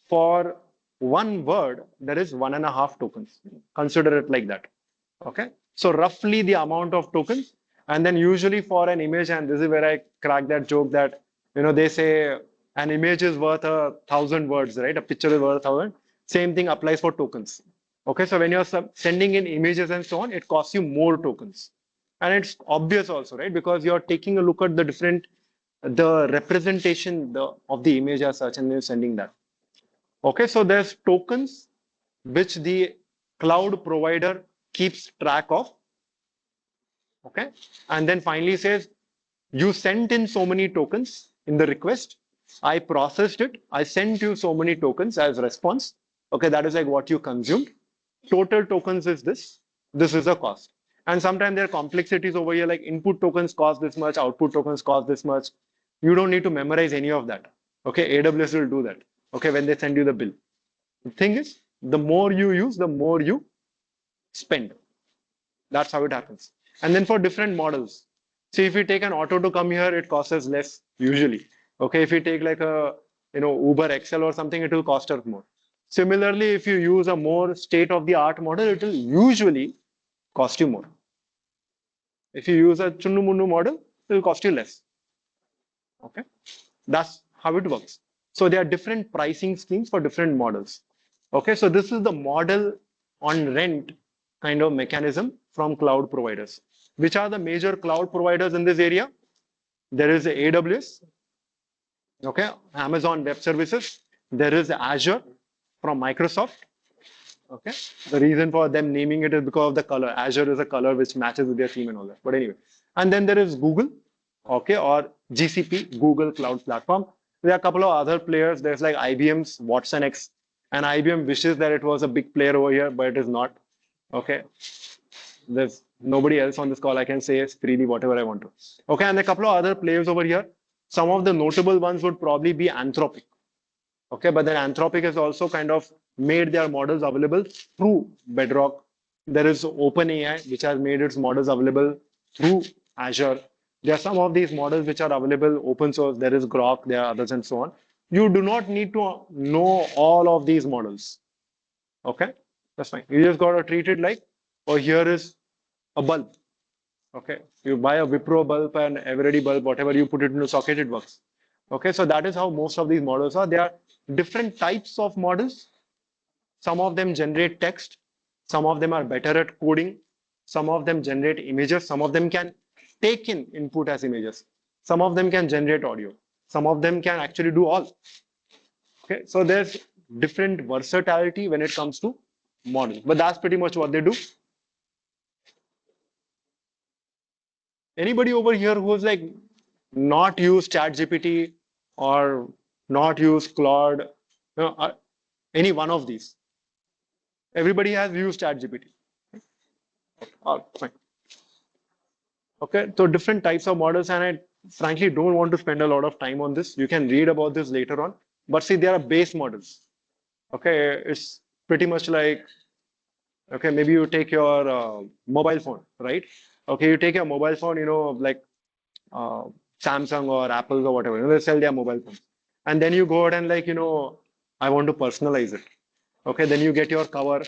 Speaker 2: for one word, there is 1.5 tokens. Consider it like that. Okay, so roughly the amount of tokens. And then usually for an image, and this is where I crack that joke that, they say an image is worth 1,000 words, right? A picture is worth 1,000. Same thing applies for tokens. Okay, so when you're sending in images and so on, it costs you more tokens. And it's obvious also, right? Because you're taking a look at the representation of the image as such, and then sending that. Okay, so there's tokens which the cloud provider keeps track of. Okay, and then finally says, you sent in so many tokens in the request. I processed it. I sent you so many tokens as response. Okay, that is like what you consumed. Total tokens is this. This is the cost. And sometimes there are complexities over here, like input tokens cost this much, output tokens cost this much. You don't need to memorize any of that. Okay, AWS will do that. Okay, when they send you the bill. The thing is, the more you use, the more you spend. That's how it happens. And then for different models, see, if we take an auto to come here, it costs us less usually. Okay, if we take like a Uber XL or something, it will cost us more. Similarly, if you use a more state-of-the-art model, it will usually cost you more. If you use a Chunnu Munnu model, it will cost you less. Okay, that's how it works. So there are different pricing schemes for different models. Okay, so this is the model on rent kind of mechanism from cloud providers. Which are the major cloud providers in this area? There is AWS, okay, Amazon Web Services. There is Azure from Microsoft. Okay, the reason for them naming it is because of the color. Azure is a color which matches with their theme and all that. But anyway, and then there is Google, okay, or GCP, Google Cloud Platform. There are a couple of other players. There's like IBM's Watson X, and IBM wishes that it was a big player over here, but it is not. Okay, there's nobody else on this call. I can say freely whatever I want to. Okay, and a couple of other players over here. Some of the notable ones would probably be Anthropic. Okay, but then Anthropic has also kind of made their models available through Bedrock. There is OpenAI, which has made its models available through Azure. There are some of these models which are available open source. There is Grok, there are others and so on. You do not need to know all of these models. Okay, that's fine. You just got to treat it like, oh, here is a bulb. Okay, you buy a Wipro bulb and everready bulb, whatever you put it into socket, it works. Okay, so that is how most of these models are. There are different types of models. Some of them generate text. Some of them are better at coding. Some of them generate images. Some of them can take in input as images. Some of them can generate audio. Some of them can actually do all. Okay, so there's different versatility when it comes to models, but that's pretty much what they do. Anybody over here who's like not used ChatGPT or not used Claude, any one of these? Everybody has used ChatGPT. Oh, fine. Okay, so different types of models, and I frankly don't want to spend a lot of time on this. You can read about this later on. But see, there are base models. Okay, it's pretty much like, okay, maybe you take your mobile phone, right? Okay, you take your mobile phone, like uh, Samsung or Apple or whatever, they sell their mobile phones. And then you go out and like, I want to personalize it. Okay, then you get your cover,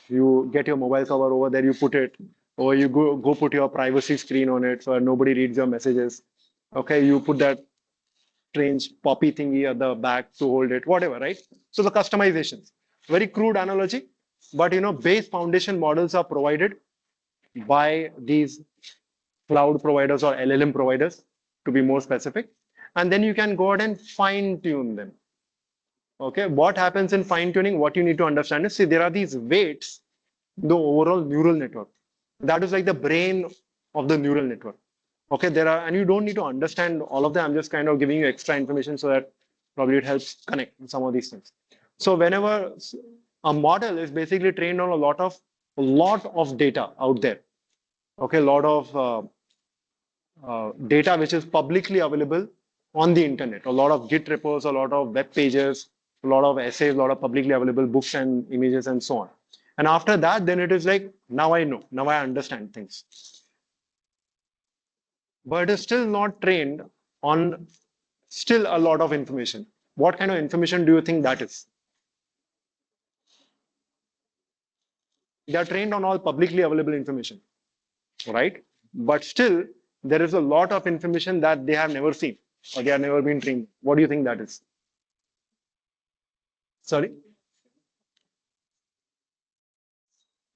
Speaker 2: you get your mobile cover over there, you put it, or you go put your privacy screen on it so nobody reads your messages. Okay, you put that strange poppy thingy at the back to hold it, whatever, right? So the customizations, very crude analogy, but base foundation models are provided by these cloud providers or LLM providers, to be more specific. And then you can go ahead and fine tune them. Okay, what happens in fine tuning? What you need to understand is, see, there are these weights, the overall neural network. That is like the brain of the neural network. Okay, there are, and you don't need to understand all of them. I'm just kind of giving you extra information so that probably it helps connect some of these things. So whenever a model is basically trained on a lot of data out there, okay, a lot of data which is publicly available on the internet, a lot of Git repos, a lot of web pages, a lot of essays, a lot of publicly available books and images and so on. And after that, then it is like, now I know, now I understand things. But it is still not trained on still a lot of information. What kind of information do you think that is? They are trained on all publicly available information, right? But still, there is a lot of information that they have never seen or they have never been trained. What do you think that is? Sorry?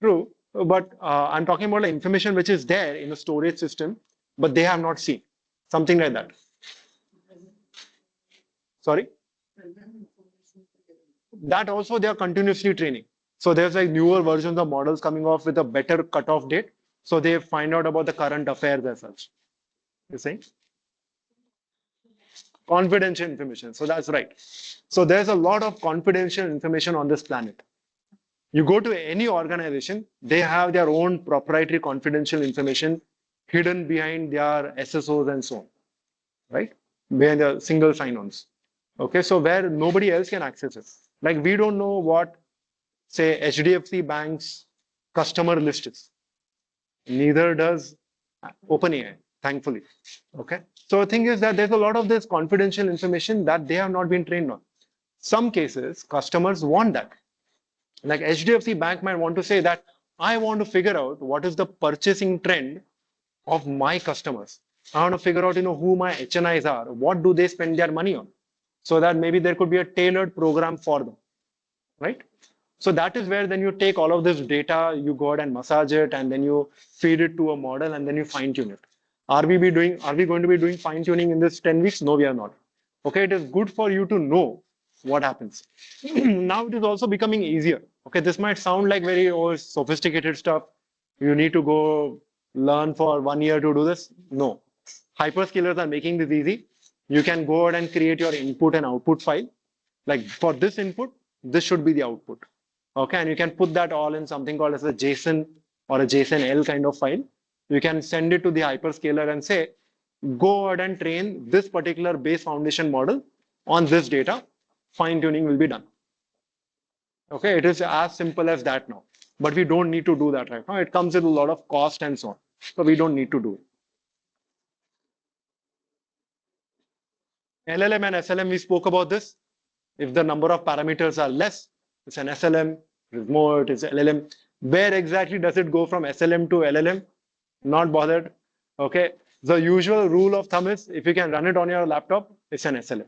Speaker 2: True, but I'm talking about the information which is there in a storage system, but they have not seen. Something like that. Sorry? That also they are continuously training. So there's like newer versions of models coming off with a better cutoff date. So they find out about the current affairs as such. You're saying? Confidential information. So that's right. So there's a lot of confidential information on this planet. You go to any organization, they have their own proprietary confidential information hidden behind their SSOs and so on, right? Behind the single sign-ons. Okay, so where nobody else can access it. Like we don't know what, say, HDFC Bank's customer list is. Neither does OpenAI, thankfully. Okay, so the thing is that there's a lot of this confidential information that they have not been trained on. Some cases, customers want that. Like HDFC Bank might want to say that I want to figure out what is the purchasing trend of my customers. I want to figure out, who my HNIs are, what do they spend their money on, so that maybe there could be a tailored program for them, right? So that is where then you take all of this data, you go ahead and massage it, and then you feed it to a model, and then you fine tune it. Are we going to be doing fine tuning in this 10 weeks? No, we are not. Okay, it is good for you to know what happens. Now it is also becoming easier. Okay, this might sound like very sophisticated stuff. You need to go learn for 1 year to do this. No, hyperscalers are making this easy. You can go ahead and create your input and output file. Like for this input, this should be the output. Okay, and you can put that all in something called as a JSON or a JSON-L kind of file. You can send it to the hyperscaler and say, go ahead and train this particular base foundation model on this data. Fine tuning will be done. Okay, it is as simple as that now. But we don't need to do that right now. It comes with a lot of cost and so on. So we don't need to do it. LLM and SLM, we spoke about this. If the number of parameters are less, it's an SLM. If it's more, it is LLM. Where exactly does it go from SLM to LLM? Not bothered. Okay. The usual rule of thumb is if you can run it on your laptop, it's an SLM.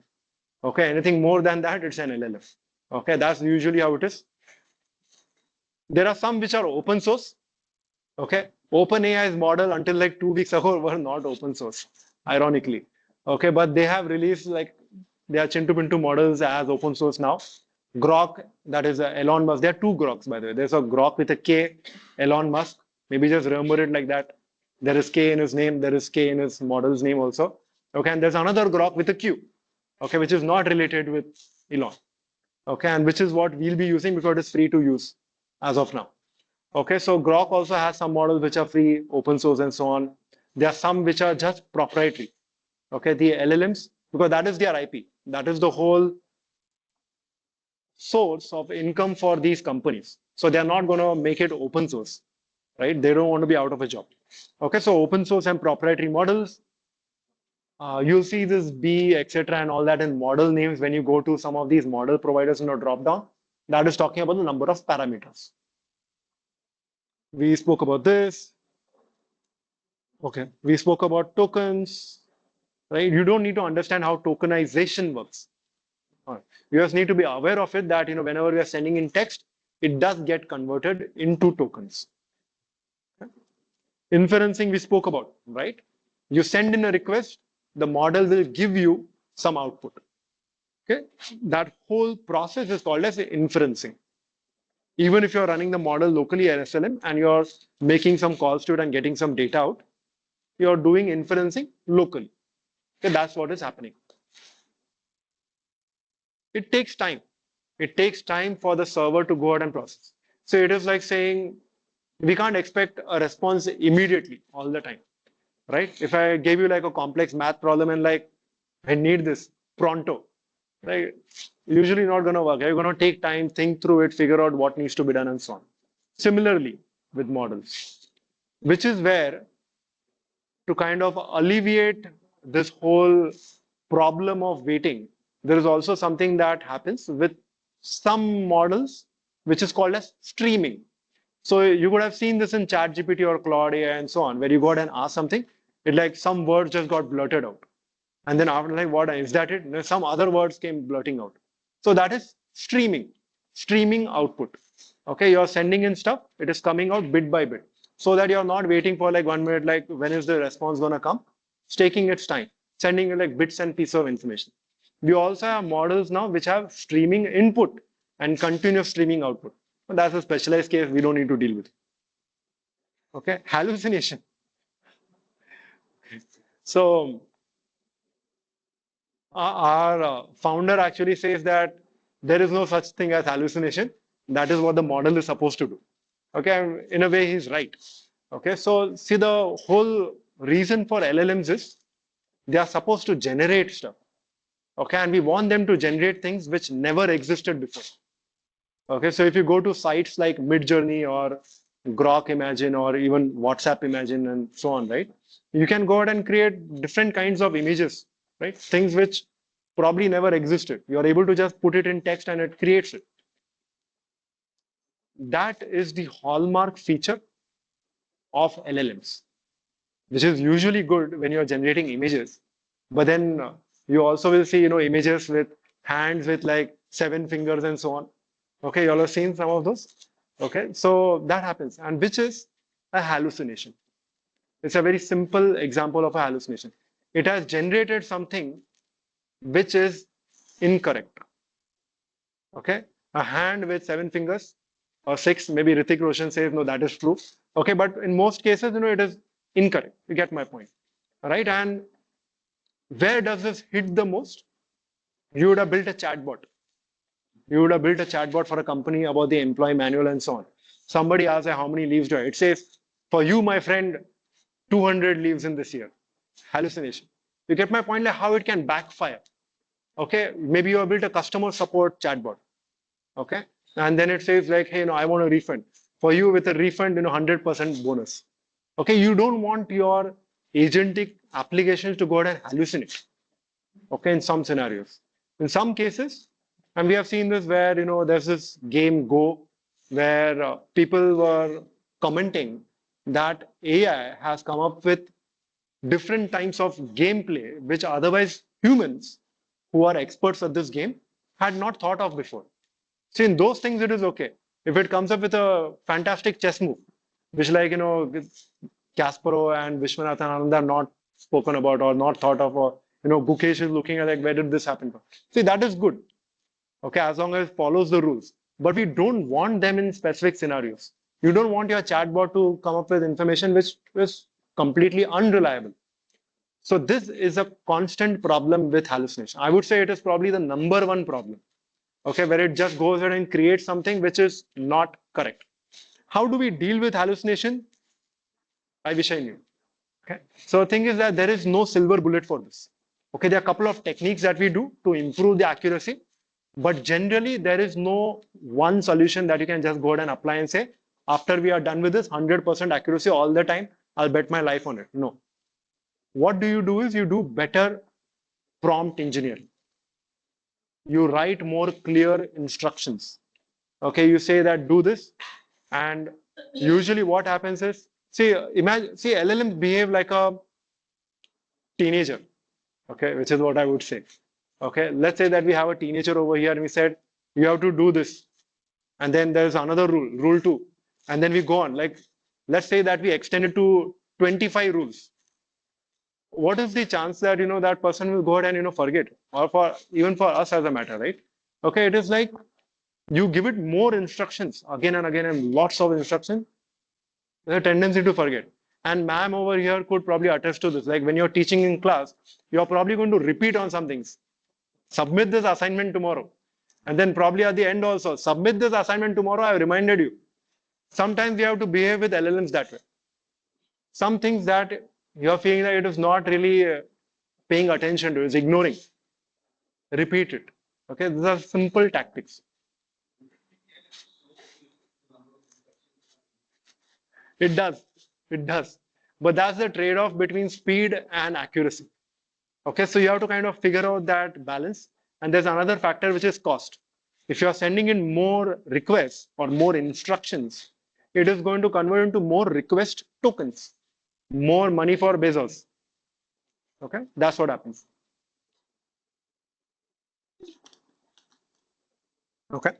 Speaker 2: Okay. Anything more than that, it's an LLM. Okay. That's usually how it is. There are some which are open source. Okay. OpenAI's model until like 2 weeks ago were not open source, ironically. Okay. But they have released like their Chintu Pintu models as open source now. Grok, that is Elon Musk. There are two Groks, by the way. There's a Grok with a K, Elon Musk. Maybe just remember it like that. There is K in his name. There is K in his model's name also. Okay. And there's another Grok with a Q. Okay. Which is not related with Elon. Okay. And which is what we'll be using because it's free to use as of now. Okay, so Grok also has some models which are free, open source, and so on. There are some which are just proprietary. Okay, the LLMs, because that is their IP. That is the whole source of income for these companies. So they are not going to make it open source, right? They don't want to be out of a job. Okay, so open source and proprietary models. You'll see this B, etc., and all that in model names when you go to some of these model providers in a drop down. That is talking about the number of parameters. We spoke about this. Okay, we spoke about tokens, right? You don't need to understand how tokenization works. You just need to be aware of it that whenever we are sending in text, it does get converted into tokens. Okay. Inferencing we spoke about, right? You send in a request, the model will give you some output. Okay, that whole process is called as inferencing. Even if you're running the model locally at SLM and you're making some calls to it and getting some data out, you're doing inferencing locally. Okay, that's what is happening. It takes time. It takes time for the server to go out and process. So it is like saying we can't expect a response immediately all the time, right? If I gave you like a complex math problem and like I need this pronto, right? Usually not going to work. You're going to take time, think through it, figure out what needs to be done and so on. Similarly with models, which is where to kind of alleviate this whole problem of waiting, there is also something that happens with some models, which is called as streaming. So you would have seen this in ChatGPT or Claude AI and so on, where you go and ask something, it like some words just got blurted out. And then after like, what is that it? Some other words came blurting out. So that is streaming output. Okay, you're sending in stuff, it is coming out bit by bit. So that you're not waiting for like 1 minute, like when is the response gonna come? It's taking its time, sending you like bits and pieces of information. We also have models now which have streaming input and continuous streaming output. But that's a specialized case we don't need to deal with. Okay, hallucination. So our founder actually says that there is no such thing as hallucination. That is what the model is supposed to do. Okay, in a way he's right. Okay, so see, the whole reason for LLMs is they are supposed to generate stuff. Okay, and we want them to generate things which never existed before. Okay, so if you go to sites like Midjourney or Grok Imagine or even WhatsApp Imagine and so on, right? You can go ahead and create different kinds of images, right? Things which probably never existed. You're able to just put it in text and it creates it. That is the hallmark feature of LLMs, which is usually good when you're generating images. But then you also will see, images with hands with like 7 fingers and so on. Okay, you all have seen some of those. Okay, so that happens, and which is a hallucination. It's a very simple example of a hallucination. It has generated something which is incorrect. Okay, a hand with 7 fingers or 6, maybe Ritik Roshan says, no, that is true. Okay, but in most cases, it is incorrect. You get my point, right? And where does this hit the most? You would have built a chatbot. You would have built a chatbot for a company about the employee manual and so on. Somebody asks, how many leaves do I? It says, for you, my friend, 200 leaves in this year. Hallucination. You get my point, like how it can backfire. Okay, maybe you have built a customer support chatbot. Okay, and then it says like, hey, I want a refund. For you, with a refund, 100% bonus. Okay, you don't want your agentic applications to go ahead and hallucinate. Okay, in some scenarios. In some cases, and we have seen this where, there's this game Go where people were commenting that AI has come up with different types of gameplay which otherwise humans who are experts at this game had not thought of before. See, in those things, it is okay. If it comes up with a fantastic chess move, which like, Kasparov and Vishwanathan Anand are not spoken about or not thought of, or, Gukesh is looking at like, where did this happen from? See, that is good. Okay, as long as it follows the rules. But we don't want them in specific scenarios. You don't want your chatbot to come up with information which is completely unreliable. So this is a constant problem with hallucination. I would say it is probably the number one problem. Okay, where it just goes ahead and creates something which is not correct. How do we deal with hallucination? I wish I knew. Okay, so the thing is that there is no silver bullet for this. Okay, there are a couple of techniques that we do to improve the accuracy, but generally there is no one solution that you can just go ahead and apply and say, after we are done with this 100% accuracy all the time, I'll bet my life on it. No. What do you do is you do better prompt engineering. You write more clear instructions. Okay, you say that do this, and usually what happens is, imagine, LLMs behave like a teenager. Okay, which is what I would say. Okay, let's say that we have a teenager over here and we said, you have to do this. And then there's another rule 2. And then we go on. Like, let's say that we extend it to 25 rules. What is the chance that, that person will go ahead and, forget? Or even for us as a matter, right? Okay, it is like you give it more instructions again and again and lots of instructions, there's a tendency to forget. And ma'am over here could probably attest to this. Like when you're teaching in class, you're probably going to repeat on some things. Submit this assignment tomorrow. And then probably at the end also, submit this assignment tomorrow, I've reminded you. Sometimes you have to behave with LLMs that way. Some things that you're feeling that it is not really paying attention to, is ignoring. Repeat it. Okay, these are simple tactics. It does. It does. But that's the trade-off between speed and accuracy. Okay, so you have to kind of figure out that balance. And there's another factor which is cost. If you're sending in more requests or more instructions, it is going to convert into more request tokens, more money for Bezos. Okay, that's what happens. Okay.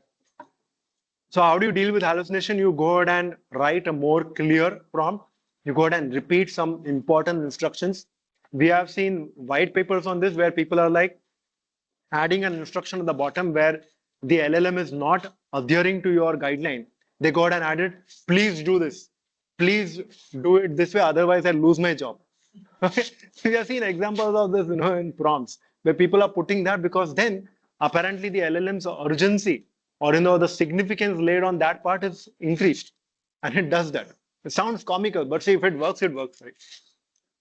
Speaker 2: So how do you deal with hallucination? You go ahead and write a more clear prompt. You go ahead and repeat some important instructions. We have seen white papers on this where people are like adding an instruction at the bottom where the LLM is not adhering to your guideline. They go ahead and add it, please do this. Please do it this way, otherwise I lose my job. Okay. We have seen examples of this, in prompts where people are putting that because then apparently the LLM's urgency or the significance laid on that part is increased, and it does that. It sounds comical, but see, if it works, right?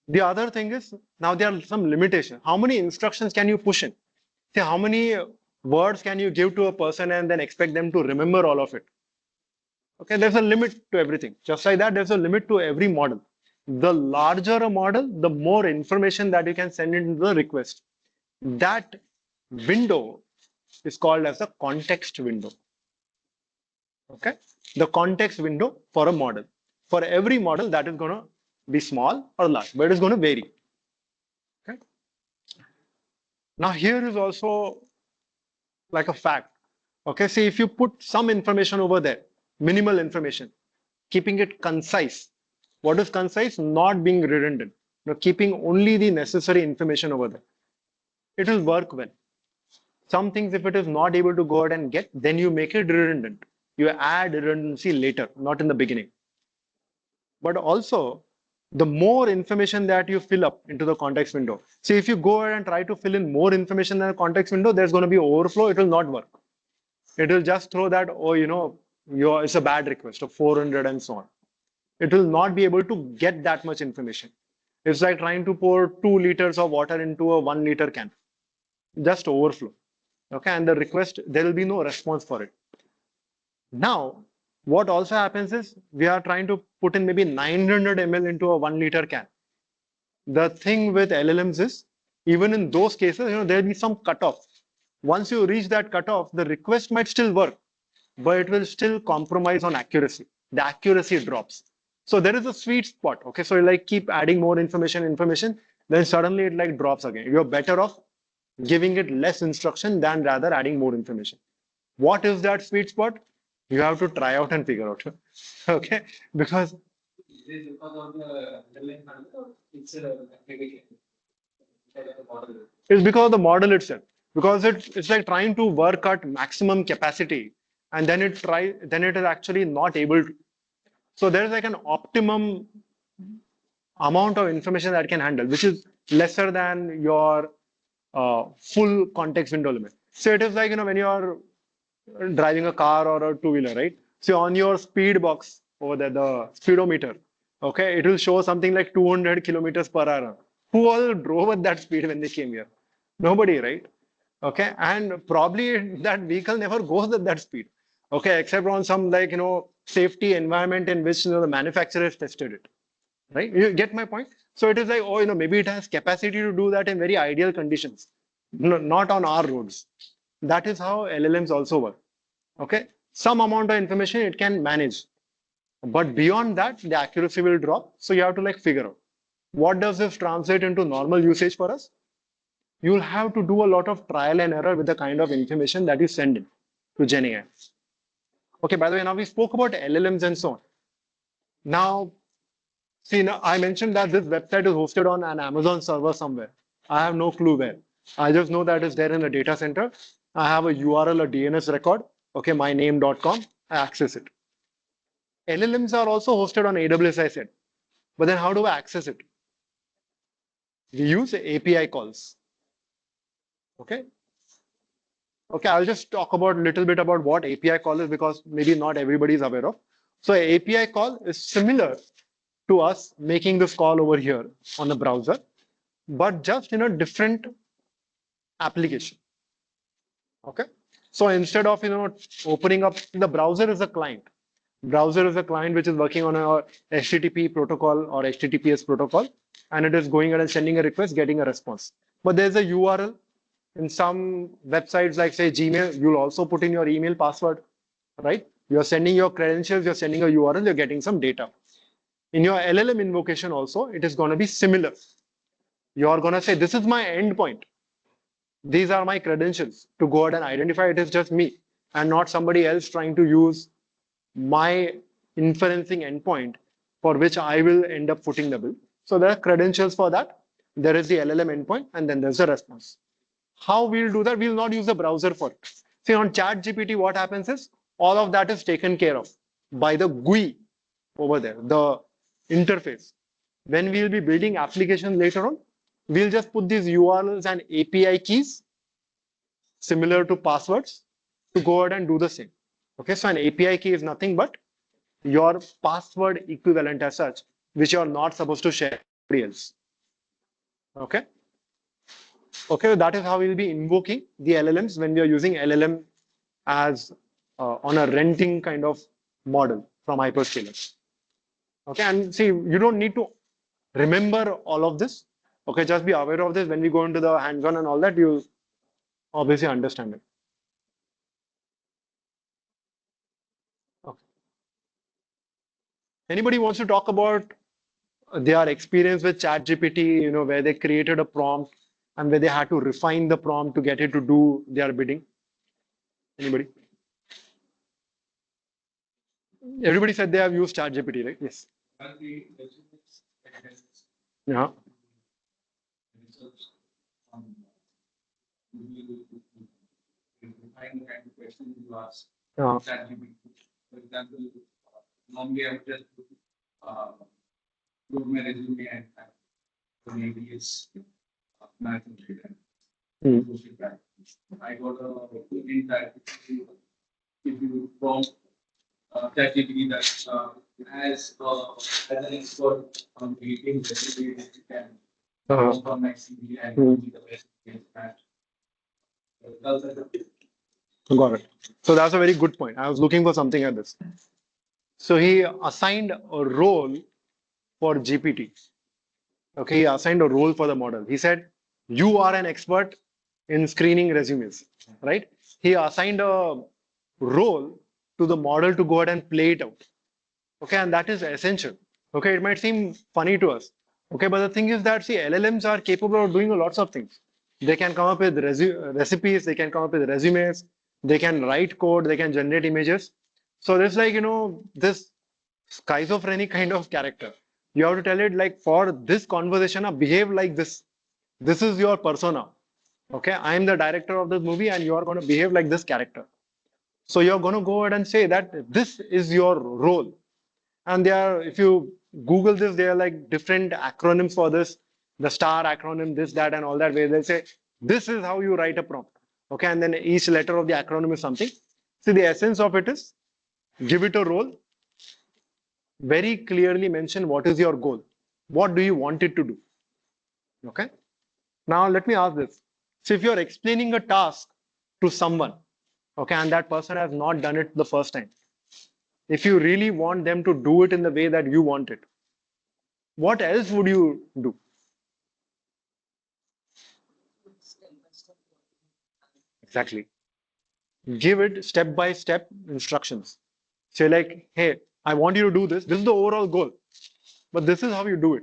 Speaker 2: The other thing is now there are some limitations. How many instructions can you push in? See, how many words can you give to a person and then expect them to remember all of it? Okay, there's a limit to everything. Just like that, there's a limit to every model. The larger a model, the more information that you can send into the request. That window is called as the context window. Okay, the context window for a model. For every model, that is going to be small or large, but it is going to vary. Okay. Now here is also like a fact. Okay, see, if you put some information over there, minimal information, keeping it concise. What is concise? Not being redundant. Keeping only the necessary information over there. It will work well. Some things, if it is not able to go ahead and get, then you make it redundant. You add redundancy later, not in the beginning. But also, the more information that you fill up into the context window. See, if you go ahead and try to fill in more information in the context window, there's going to be overflow. It will not work. It will just throw that, it's a bad request of 400 and so on. It will not be able to get that much information. It's like trying to pour 2 liters of water into a 1 liter can. Just overflow. Okay, and the request, there will be no response for it. Now, What also happens is we are trying to put in maybe 900 ml into a 1 liter can. The thing with LLMs is, even in those cases, there'll be some cutoff. Once you reach that cutoff, the request might still work, but it will still compromise on accuracy. The accuracy drops. So there is a sweet spot. Okay, so you like keep adding more information, then suddenly it like drops again. You're better off giving it less instruction than rather adding more information. What is that sweet spot? You have to try out and figure out. Okay, because
Speaker 5: Is it because of the underlying model or it's a application? Because of the model.
Speaker 2: it's because of the model itself. Because it's like trying to work at maximum capacity, and then it is actually not able to. So there's like an optimum amount of information that can handle, which is lesser than your full context window limit. So it is like, when you're driving a car or a two-wheeler, right? So on your speed box over there, the speedometer, okay, it will show something like 200 kilometers per hour. Who all drove at that speed when they came here? Nobody, right? Okay, and probably that vehicle never goes at that speed. Okay, except on some like, safety environment in which, the manufacturers tested it. Right? You get my point? So it is like, oh, maybe it has capacity to do that in very ideal conditions, no, not on our roads. That is how LLMs also work. Okay, some amount of information it can manage, but beyond that, the accuracy will drop. So you have to like figure out what does this translate into normal usage for us. You'll have to do a lot of trial and error with the kind of information that you send in to GenAI. Okay, by the way, now we spoke about LLMs and so on. Now, see, now I mentioned that this website is hosted on an Amazon server somewhere. I have no clue where. I just know that it's there in a data center. I have a URL, a DNS record. Okay, myname.com. I access it. LLMs are also hosted on AWS, I said. But then how do I access it? We use API calls. Okay. Okay, I'll just talk about a little bit about what API call is because maybe not everybody is aware of. So API call is similar to us making this call over here on the browser, but just in a different application. Okay. So instead of opening up the browser is a client. Browser is a client which is working on a HTTP protocol or HTTPS protocol, and it is going ahead and sending a request, getting a response. But there's a URL. In some websites like say Gmail, you'll also put in your email password, right? You're sending your credentials, you're sending a URL, you're getting some data. In your LLM invocation also, it is going to be similar. You're going to say, this is my endpoint. These are my credentials to go ahead and identify it is just me and not somebody else trying to use my inferencing endpoint for which I will end up footing the bill. So there are credentials for that. There is the LLM endpoint and then there's the response. How we'll do that? We'll not use the browser for it. See, on ChatGPT, what happens is all of that is taken care of by the GUI over there, the interface. When we'll be building applications later on, we'll just put these URLs and API keys similar to passwords to go ahead and do the same. Okay, so an API key is nothing but your password equivalent as such, which you're not supposed to share with anybody else. Okay. Okay, that is how we'll be invoking the LLMs when we are using LLM as on a renting kind of model from hyperscalers. Okay, and see, you don't need to remember all of this. Okay, just be aware of this. When we go into the hands-on and all that, you obviously understand it. Okay. Anybody wants to talk about their experience with ChatGPT, where they created a prompt and where they had to refine the prompt to get it to do their bidding? Anybody? Everybody said they have used ChatGPT, right? Yes. Yeah.
Speaker 4: Define the kind of questions you ask.
Speaker 2: Yeah.
Speaker 4: ChatGPT. For example, normally I would just put my resume and so maybe it's math and data. I got a hint that if you prompt ChatGPT that as an expert on creating resumes, you can work on my CV and give me the best that.
Speaker 2: Got it. So that's a very good point. I was looking for something like this. So he assigned a role for GPT. Okay, he assigned a role for the model. He said, you are an expert in screening resumes, right? He assigned a role to the model to go ahead and play it out. Okay, and that is essential. Okay, it might seem funny to us. Okay, but the thing is that, see, LLMs are capable of doing lots of things. They can come up with recipes, they can come up with resumes, they can write code, they can generate images. So there's like, this schizophrenic kind of character. You have to tell it like, for this conversation, behave like this. This is your persona. Okay, I am the director of this movie and you are going to behave like this character. So you're going to go ahead and say that this is your role. And if you Google this, there are like different acronyms for this, the STAR acronym, this, that, and all that, where they say, this is how you write a prompt. Okay, and then each letter of the acronym is something. See, the essence of it is, give it a role, very clearly mention what is your goal. What do you want it to do? Okay. Now let me ask this. So if you're explaining a task to someone, okay, and that person has not done it the first time, if you really want them to do it in the way that you want it, what else would you do? Exactly. Give it step-by-step instructions. Say like, hey, I want you to do this. This is the overall goal, but this is how you do it.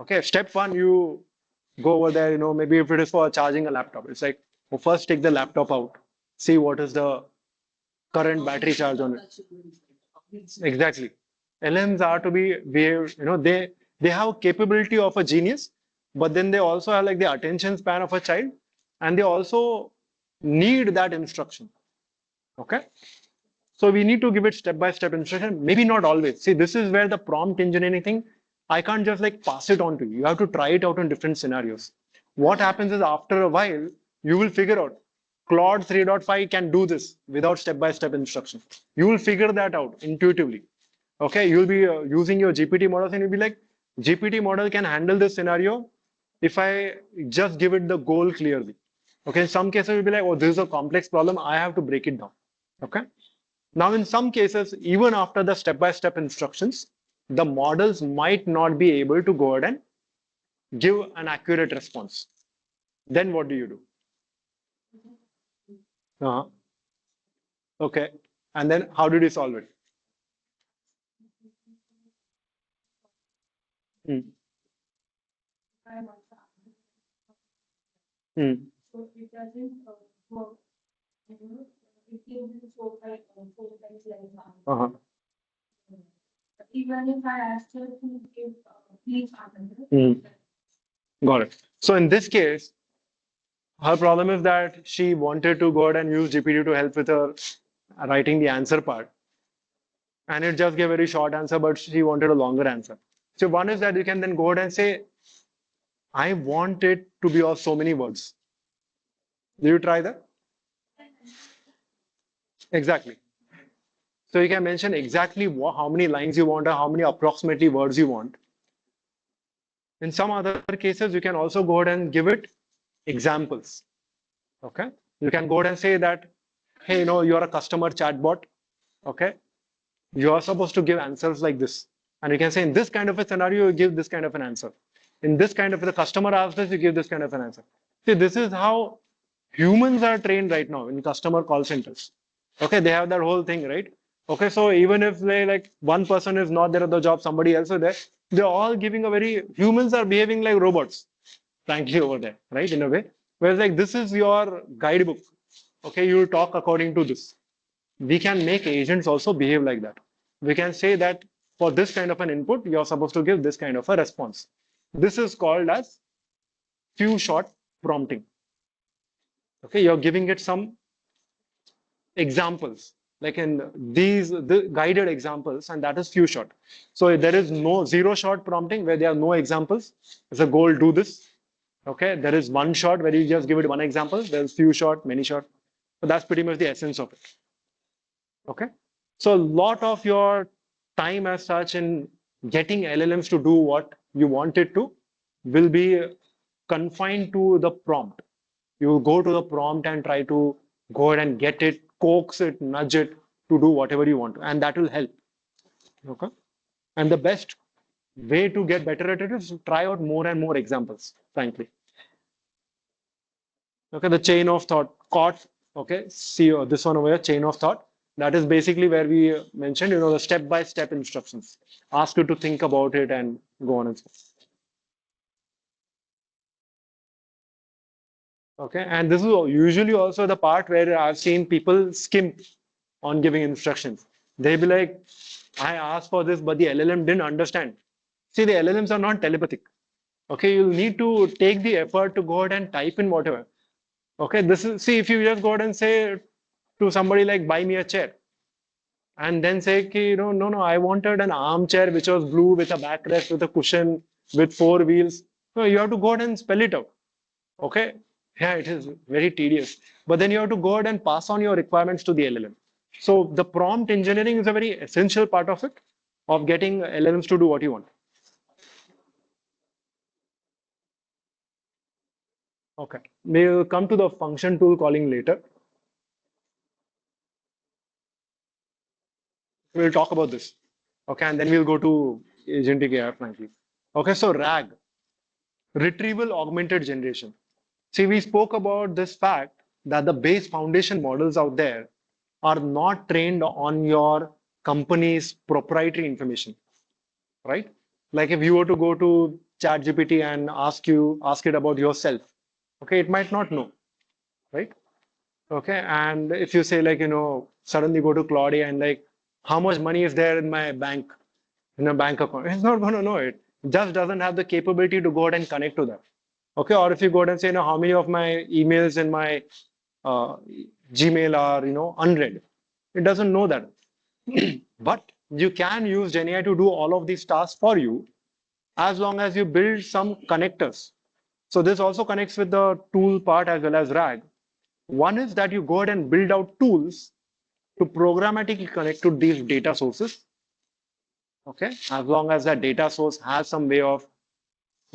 Speaker 2: Okay, step one, you go over there, maybe if it is for charging a laptop, it's like, well, first take the laptop out, see what is the current battery charge on it. Exactly. LMs are to be behaved, they have capability of a genius, but then they also have like the attention span of a child, and they also need that instruction. Okay. So we need to give it step-by-step instruction, maybe not always. See, this is where the prompt engineering thing, I can't just like pass it on to you. You have to try it out in different scenarios. What happens is, after a while, you will figure out Claude 3.5 can do this without step-by-step instruction. You will figure that out intuitively. Okay, you'll be using your GPT models and you'll be like, GPT model can handle this scenario if I just give it the goal clearly. Okay, in some cases, you'll be like, oh, this is a complex problem. I have to break it down. Okay. Now, in some cases, even after the step-by-step instructions, the models might not be able to go ahead and give an accurate response. Then what do you do? Okay. And then how did you solve it? Hmm. Hmm.
Speaker 3: So it doesn't work. It gives you 4 times less
Speaker 2: Uh-huh.
Speaker 3: even if I asked her to give please answer.
Speaker 2: Got it. So in this case, her problem is that she wanted to go ahead and use GPT to help with her writing the answer part. And it just gave a very short answer, but she wanted a longer answer. So one is that you can then go ahead and say, I want it to be of so many words. Do you try that? Exactly. So you can mention exactly how many lines you want or how many approximately words you want. In some other cases, you can also go ahead and give it examples. Okay. You can go ahead and say that, hey, you're a customer chatbot. Okay. You are supposed to give answers like this. And you can say, in this kind of a scenario, you give this kind of an answer. In this kind of, the customer asks this, you give this kind of an answer. See, this is how humans are trained right now in customer call centers. Okay, they have that whole thing, right? Okay, so even if they like one person is not there at the job, somebody else is there, they're all giving humans are behaving like robots, frankly, over there, right? In a way. Whereas like this is your guidebook. Okay, you talk according to this. We can make agents also behave like that. We can say that for this kind of an input, you're supposed to give this kind of a response. This is called as few shot prompting. Okay, you're giving it some examples, like in the guided examples, and that is few shot. So there is no zero shot prompting where there are no examples. It's a goal, do this. Okay, there is one shot where you just give it one example. There's few shot, many shot. So that's pretty much the essence of it. Okay, so a lot of your time as such in getting LLMs to do what you want it to will be confined to the prompt. You go to the prompt and try to go ahead and get it, coax it, nudge it to do whatever you want to, and that will help. Okay. And the best way to get better at it is to try out more and more examples, frankly. Okay, the chain of thought, caught. Okay, see this one over here, chain of thought. That is basically where we mentioned, the step-by-step instructions. Ask you to think about it and go on and so on. Okay, and this is usually also the part where I've seen people skimp on giving instructions. They'll be like, I asked for this, but the LLM didn't understand. See, the LLMs are not telepathic. Okay, you need to take the effort to go ahead and type in whatever. Okay, this is, see, if you just go ahead and say to somebody like, buy me a chair, and then say, no, I wanted an armchair which was blue with a backrest, with a cushion, with 4 wheels. No, you have to go ahead and spell it out. Okay, yeah, it is very tedious. But then you have to go ahead and pass on your requirements to the LLM. So the prompt engineering is a very essential part of it, of getting LLMs to do what you want. Okay, we'll come to the function tool calling later. We'll talk about this. Okay, and then we'll go to agentic AI, frankly. Okay, so RAG, retrieval augmented generation. See, we spoke about this fact that the base foundation models out there are not trained on your company's proprietary information, right? Like if you were to go to ChatGPT and ask it about yourself, okay, it might not know, right? Okay, and if you say like, suddenly go to Claudia and like, how much money is there in my bank, in a bank account? It's not going to know it. It just doesn't have the capability to go ahead and connect to that. Okay, or if you go ahead and say, how many of my emails in my Gmail are, unread, it doesn't know that. But you can use GenAI to do all of these tasks for you as long as you build some connectors. So this also connects with the tool part as well as RAG. One is that you go ahead and build out tools to programmatically connect to these data sources. Okay, as long as that data source has some way of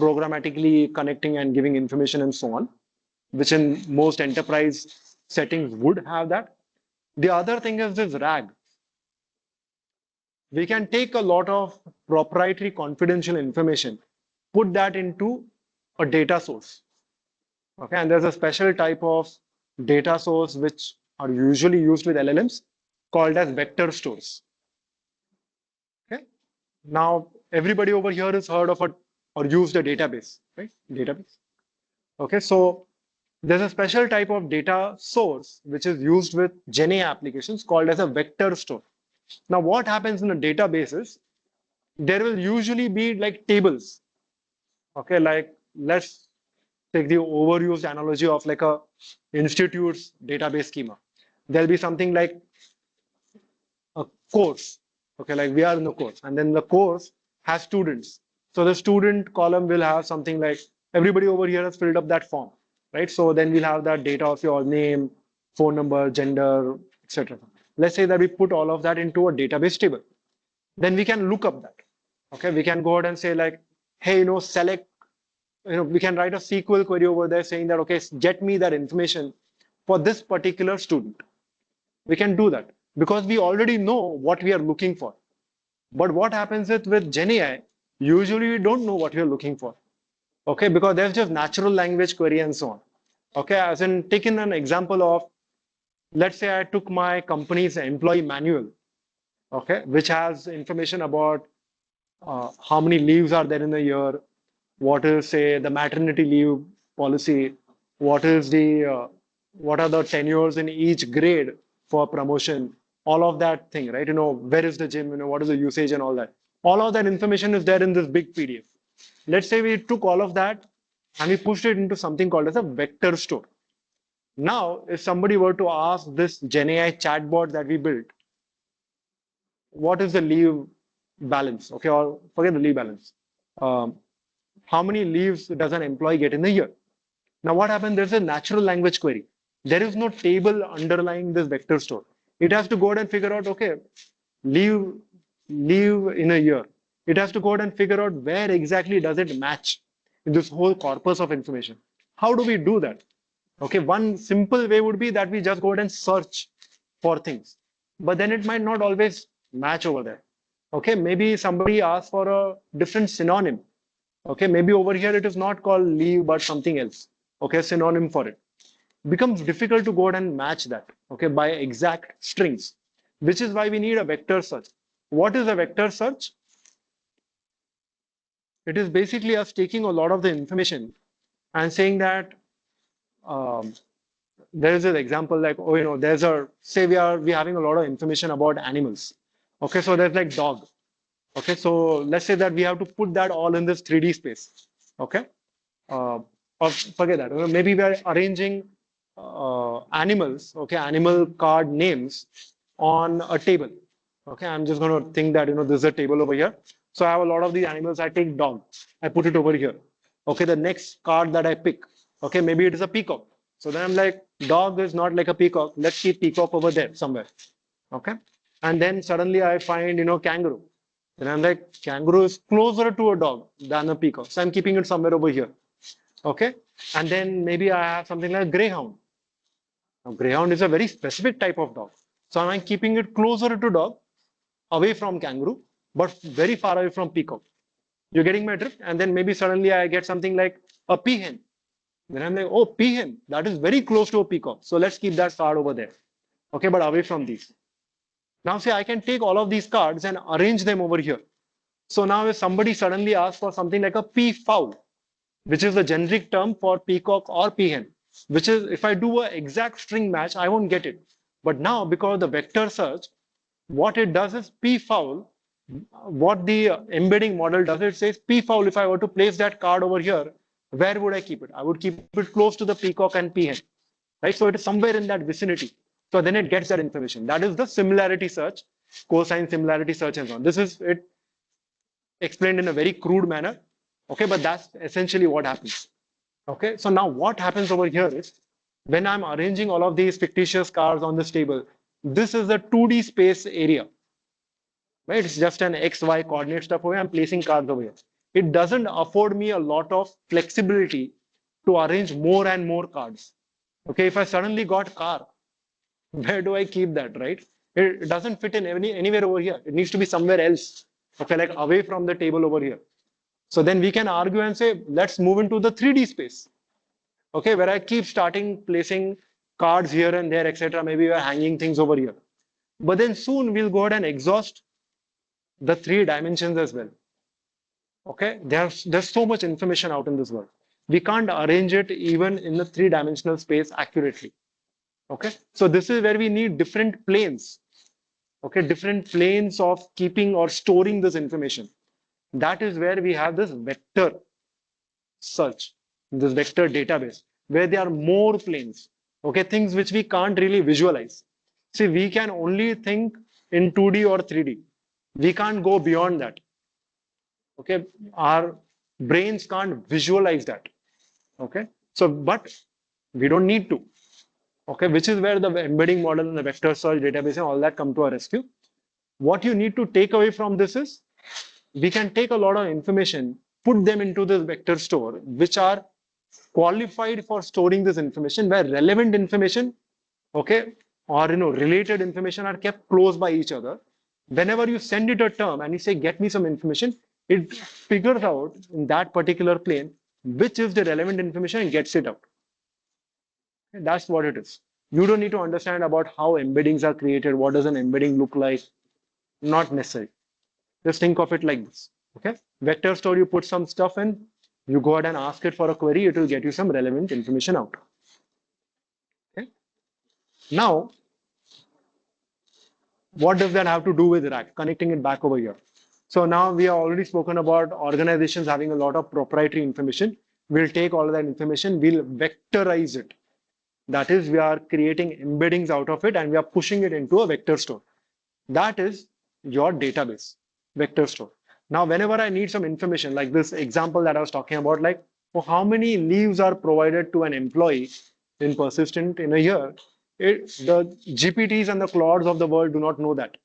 Speaker 2: programmatically connecting and giving information and so on, which in most enterprise settings would have that. The other thing is this RAG. We can take a lot of proprietary confidential information, put that into a data source. Okay, and there's a special type of data source which are usually used with LLMs called as vector stores. Okay, now everybody over here has heard of or used a database, right? Database. Okay, so there's a special type of data source which is used with GenAI applications called as a vector store. Now, what happens in a database is there will usually be like tables. Okay, like let's take the overused analogy of like a institute's database schema. There'll be something like a course. Okay, like we are in the course, and then the course has students. So the student column will have something like everybody over here has filled up that form, right? So then we'll have that data of your name, phone number, gender, etc. Let's say that we put all of that into a database table. Then we can look up that. Okay, we can go ahead and say like, hey, select, we can write a SQL query over there saying that, okay, get me that information for this particular student. We can do that because we already know what we are looking for. But what happens with GenAI, usually we don't know what we are looking for. Okay, because there's just natural language query and so on. Okay, as in taking an example of, let's say I took my company's employee manual, okay, which has information about how many leaves are there in a year, what is, say, the maternity leave policy, what is what are the tenures in each grade for promotion, all of that thing, right? Where is the gym, what is the usage and all that. All of that information is there in this big PDF. Let's say we took all of that and we pushed it into something called as a vector store. Now, if somebody were to ask this GenAI chatbot that we built, what is the leave balance? Okay, or forget the leave balance. How many leaves does an employee get in a year? Now, what happens? There's a natural language query. There is no table underlying this vector store. It has to go ahead and figure out, okay, leave in a year. It has to go ahead and figure out where exactly does it match in this whole corpus of information. How do we do that? Okay, one simple way would be that we just go ahead and search for things, but then it might not always match over there. Okay, maybe somebody asks for a different synonym. Okay, maybe over here it is not called leave, but something else. Okay, synonym for it. Becomes difficult to go ahead and match that. Okay, by exact strings, which is why we need a vector search. What is a vector search? It is basically us taking a lot of the information and saying that um, there is an example like, oh, there's a, say we having a lot of information about animals. Okay, so there's like dog. Okay, so let's say that we have to put that all in this 3D space. Okay, uh, or forget that. Maybe we are arranging animals, okay, animal card names on a table. Okay, I'm just going to think that, there's a table over here. So I have a lot of these animals. I take dog, I put it over here. Okay, the next card that I pick, okay, maybe it is a peacock. So then I'm like, dog is not like a peacock. Let's keep peacock over there somewhere. Okay, and then suddenly I find, kangaroo. Then I'm like, kangaroo is closer to a dog than a peacock. So I'm keeping it somewhere over here. Okay. And then maybe I have something like greyhound. Now, greyhound is a very specific type of dog. So I'm keeping it closer to dog, away from kangaroo, but very far away from peacock. You're getting my drift? And then maybe suddenly I get something like a peahen. Then I'm like, oh, peahen, that is very close to a peacock. So let's keep that card over there. Okay, but away from these. Now say I can take all of these cards and arrange them over here. So now if somebody suddenly asks for something like a peafowl, which is the generic term for peacock or peahen, which is if I do an exact string match, I won't get it. But now because of the vector search, what it does is peafowl, what the embedding model does, it says peafowl, if I were to place that card over here, where would I keep it? I would keep it close to the peacock and peahen, right? So it is somewhere in that vicinity. So then it gets that information. That is the similarity search, cosine similarity search and so on. This is it explained in a very crude manner. Okay, but that's essentially what happens. Okay, so now what happens over here is when I'm arranging all of these fictitious cards on this table, this is the 2D space area. Right? It's just an XY coordinate stuff over here. I'm placing cards over here. It doesn't afford me a lot of flexibility to arrange more and more cards. Okay, if I suddenly got car, where do I keep that, right? It doesn't fit in anywhere over here. It needs to be somewhere else. Okay, like away from the table over here. So then we can argue and say, let's move into the 3D space. Okay, where I keep starting placing cards here and there, etc. Maybe we're hanging things over here. But then soon we'll go ahead and exhaust the 3 dimensions as well. Okay, there's so much information out in this world. We can't arrange it even in the 3-dimensional space accurately. Okay, so this is where we need different planes. Okay, different planes of keeping or storing this information. That is where we have this vector search, this vector database, where there are more planes. Okay, things which we can't really visualize. See, we can only think in 2D or 3D. We can't go beyond that. Okay, our brains can't visualize that. Okay, so but we don't need to. Okay, which is where the embedding model and the vector search database and all that come to our rescue. What you need to take away from this is we can take a lot of information, put them into this vector store, which are qualified for storing this information, where relevant information, okay, or related information are kept close by each other. Whenever you send it a term and you say, get me some information, it figures out in that particular plane which is the relevant information and gets it out. That's what it is. You don't need to understand about how embeddings are created. What does an embedding look like? Not necessary. Just think of it like this. Okay. Vector store, you put some stuff in, you go ahead and ask it for a query, it will get you some relevant information out. Okay. Now, what does that have to do with RAG? Connecting it back over here. So now we have already spoken about organizations having a lot of proprietary information. We'll take all of that information, we'll vectorize it. That is, we are creating embeddings out of it and we are pushing it into a vector store. That is your database, vector store. Now, whenever I need some information, like this example that I was talking about, like how many leaves are provided to an employee in Persistent in a year, the GPTs and the Claudes of the world do not know that.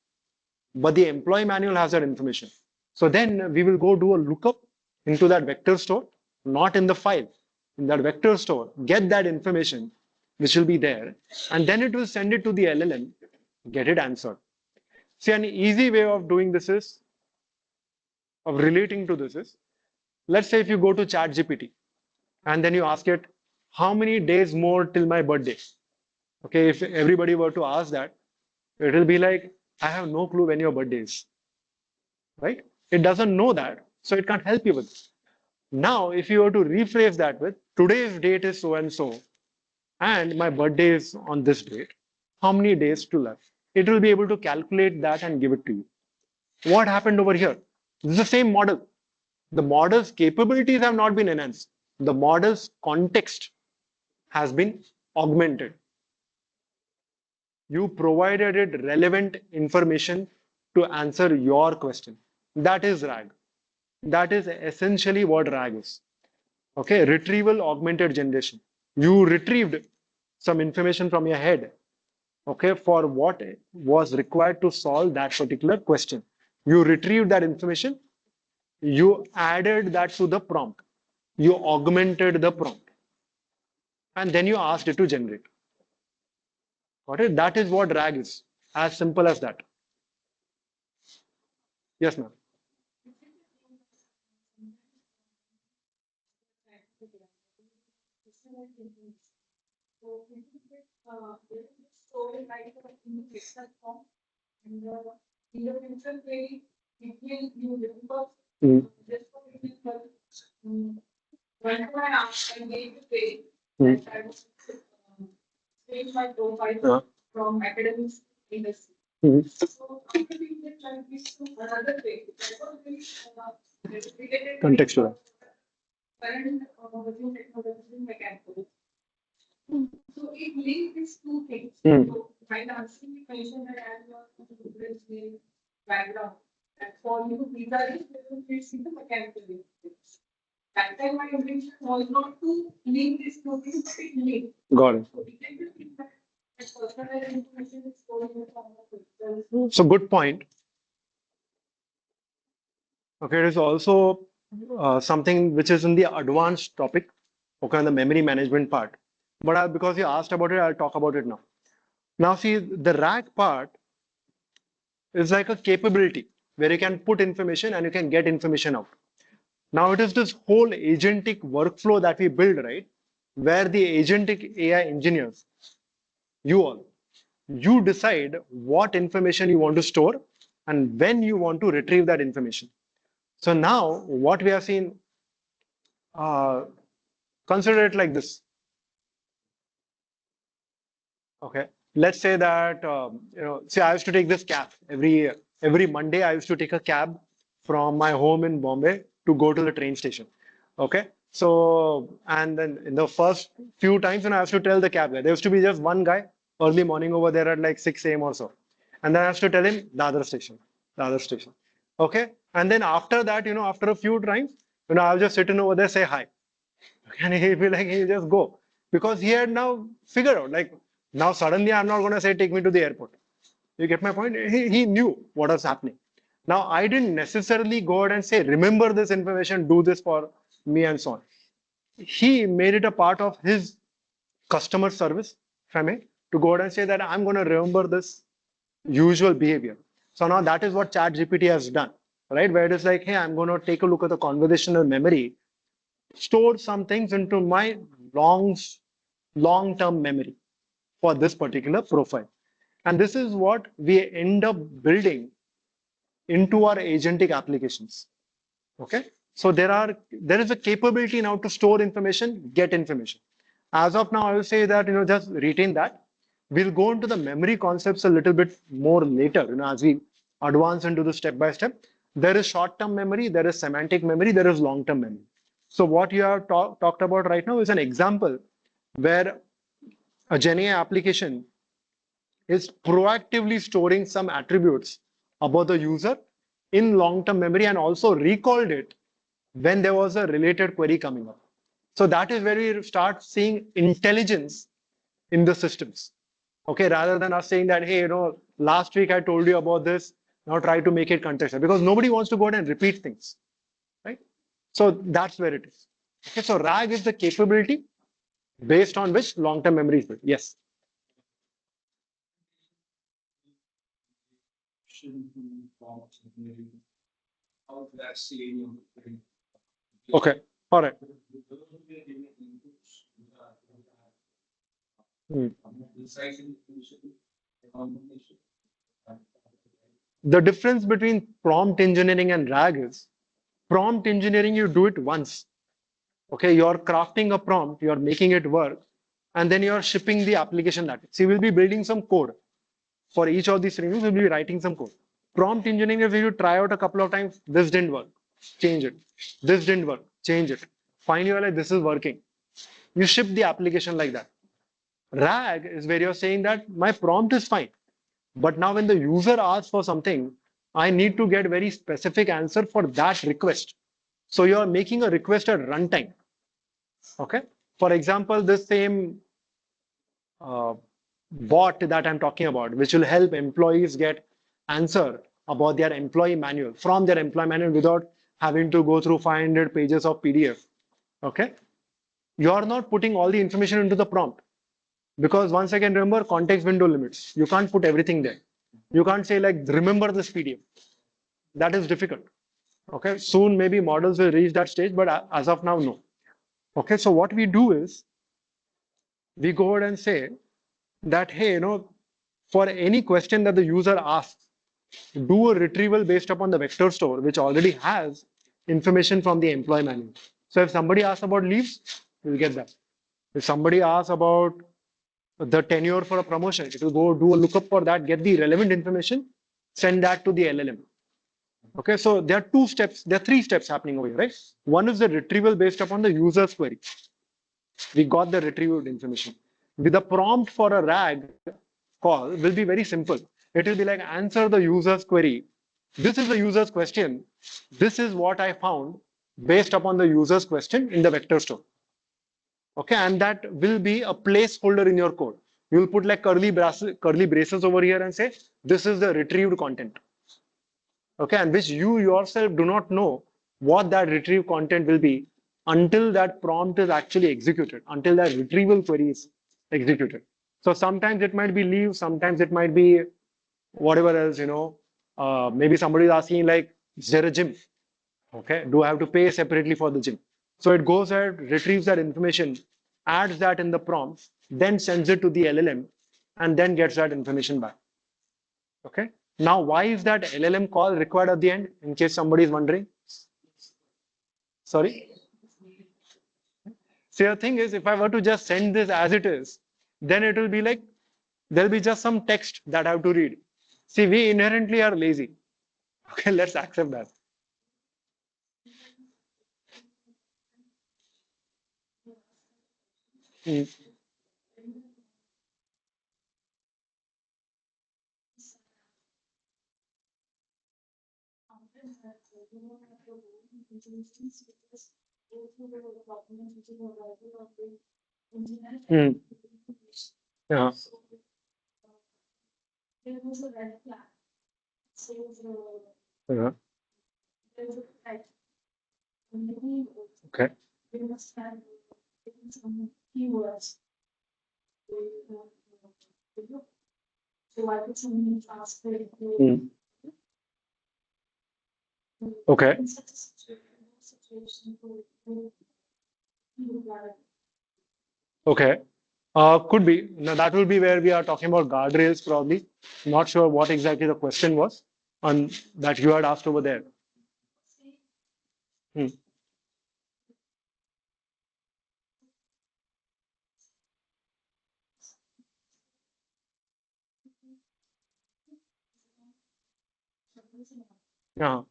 Speaker 2: But the employee manual has that information. So then we will go do a lookup into that vector store, not in the file, in that vector store, get that information, which will be there, and then it will send it to the LLM, get it answered. See, an easy way of doing this is of relating to this is, let's say if you go to ChatGPT and then you ask it, how many days more till my birthday? Okay, if everybody were to ask that, it will be like, I have no clue when your birthday is, right? It doesn't know that, so it can't help you with it. Now, if you were to rephrase that with, today's date is so and so, and my birthday is on this date, how many days to left? It will be able to calculate that and give it to you. What happened over here? This is the same model. The model's capabilities have not been enhanced. The model's context has been augmented. You provided it relevant information to answer your question. That is RAG. That is essentially what RAG is. Okay, retrieval augmented generation. You retrieved some information from your head, okay, for what was required to solve that particular question. You retrieved that information, you added that to the prompt, you augmented the prompt, and then you asked it to generate. Got it? That is what RAG is. As simple as that. Yes, ma'am.
Speaker 3: So, like in the pixel form, and in the future, way, it will you remember just for example, whenever I asked, I gave the pay that I was change my profile from academics to industry. So after we did like this to another page, that was very related
Speaker 2: Contextual.
Speaker 3: current working technologies in mechanical. So it links these two things. So while answering the question that I am a background, and for you, these are the mechanical things. That time my intention was not to link these two things, but it linked.
Speaker 2: Got it.
Speaker 3: So we can just think that personalized information is stored in the form of pixels.
Speaker 2: So good point. Okay, it is also something which is in the advanced topic, okay, on the memory management part. But because you asked about it, I'll talk about it now. Now, see, the RAG part is like a capability where you can put information and you can get information out. Now, it is this whole agentic workflow that we build, right? Where the agentic AI engineers, you all, you decide what information you want to store and when you want to retrieve that information. So now what we have seen, consider it like this. Okay, let's say that see, I used to take this cab every Monday. I used to take a cab from my home in Bombay to go to the train station. Okay, so and then in the first few times, when I used to tell the cab guy, there used to be just one guy early morning over there at like 6 a.m. or so, and then I used to tell him the other station, the other station. Okay, and then after that, after a few times, I'll just sit in over there, say hi, and he'll be like, he'll just go because he had now figured out like now suddenly I'm not going to say take me to the airport. You get my point? He knew what was happening. Now I didn't necessarily go out and say remember this information, do this for me and so on. He made it a part of his customer service, if I may, to go out and say that I'm going to remember this usual behavior. So now that is what ChatGPT has done, right? Where it is like, hey, I'm going to take a look at the conversational memory, store some things into my long-term memory for this particular profile. And this is what we end up building into our agentic applications. Okay. So there is a capability now to store information, get information. As of now, I will say that, just retain that. We'll go into the memory concepts a little bit more later, as we advance into the step by step. There is short-term memory, there is semantic memory, there is long-term memory. So what you have talked about right now is an example where a GenAI application is proactively storing some attributes about the user in long-term memory and also recalled it when there was a related query coming up. So that is where we start seeing intelligence in the systems. Okay, rather than us saying that, hey, last week I told you about this, now try to make it contextual, because nobody wants to go out and repeat things, right? So that's where it is. Okay, so RAG is the capability based on which long-term memory is built. Yes.
Speaker 4: how that same.
Speaker 2: Okay, all right. Hmm. The difference between prompt engineering and RAG is prompt engineering, you do it once. Okay, you're crafting a prompt, you're making it work, and then you're shipping the application that. See, we'll be building some code. For each of these reviews, we'll be writing some code. Prompt engineering is you try out a couple of times, this didn't work, change it. This didn't work, change it. Finally, you're like, this is working. You ship the application like that. RAG is where you're saying that my prompt is fine. But now when the user asks for something, I need to get very specific answer for that request. So you're making a request at runtime. Okay. For example, this same uh, bot that I'm talking about, which will help employees get answer about their employee manual from their employee manual without having to go through 500 pages of PDF. Okay. You're not putting all the information into the prompt because once again, remember context window limits. You can't put everything there. You can't say like, remember this PDF. That is difficult. Okay. Soon maybe models will reach that stage, but as of now, no. Okay. So what we do is we go ahead and say that, hey, for any question that the user asks, do a retrieval based upon the vector store, which already has information from the employee manual. So if somebody asks about leaves, we'll get that. If somebody asks about the tenure for a promotion, it will go do a lookup for that, get the relevant information, send that to the LLM. Okay, so there are two steps, there are three steps happening over here, right? One is the retrieval based upon the user's query. We got the retrieved information. With the prompt for a RAG call will be very simple. It will be like answer the user's query. This is the user's question. This is what I found based upon the user's question in the vector store. Okay, and that will be a placeholder in your code. You will put like curly braces over here and say, this is the retrieved content. Okay, and which you yourself do not know what that retrieved content will be until that prompt is actually executed, until that retrieval query is executed. So sometimes it might be leave, sometimes it might be whatever else, maybe somebody is asking like, is there a gym? Okay, do I have to pay separately for the gym? So it goes ahead, retrieves that information, adds that in the prompt, then sends it to the LLM, and then gets that information back. Okay. Now, why is that LLM call required at the end? In case somebody is wondering. Sorry. See, the thing is, if I were to just send this as it is, then it will be like there'll be just some text that I have to read. See, we inherently are lazy. Okay, let's accept that. Mm. Mm. Yeah.
Speaker 3: There was a red flag. Says
Speaker 2: Yeah.
Speaker 3: there's a red. Maybe
Speaker 2: Okay.
Speaker 3: they must have some keywords. So why could somebody translate
Speaker 2: Mm. Okay.
Speaker 3: in such a situation
Speaker 2: Okay. Could be. Now that will be where we are talking about guardrails probably. Not sure what exactly the question was on that you had asked over there. Hmm. Yeah.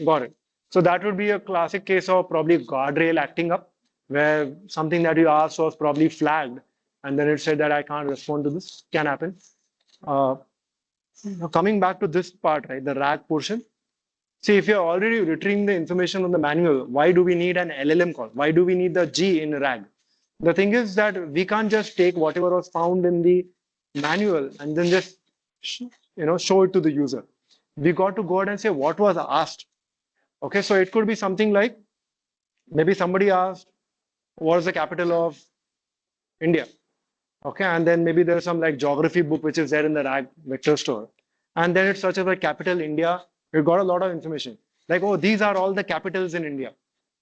Speaker 2: Got it. So that would be a classic case of probably guardrail acting up, where something that you asked was probably flagged, and then it said that I can't respond to this. Can happen. Uh, Now coming back to this part, right, the RAG portion. See, if you're already retrieving the information from the manual, why do we need an LLM call? Why do we need the G in RAG? The thing is that we can't just take whatever was found in the manual and then just show it to the user. We got to go ahead and say what was asked. Okay, so it could be something like maybe somebody asked, what is the capital of India? Okay, and then maybe there's some like geography book which is there in the RAG vector store. And then it searches like capital India We've got a lot of information. Like, oh, these are all the capitals in India.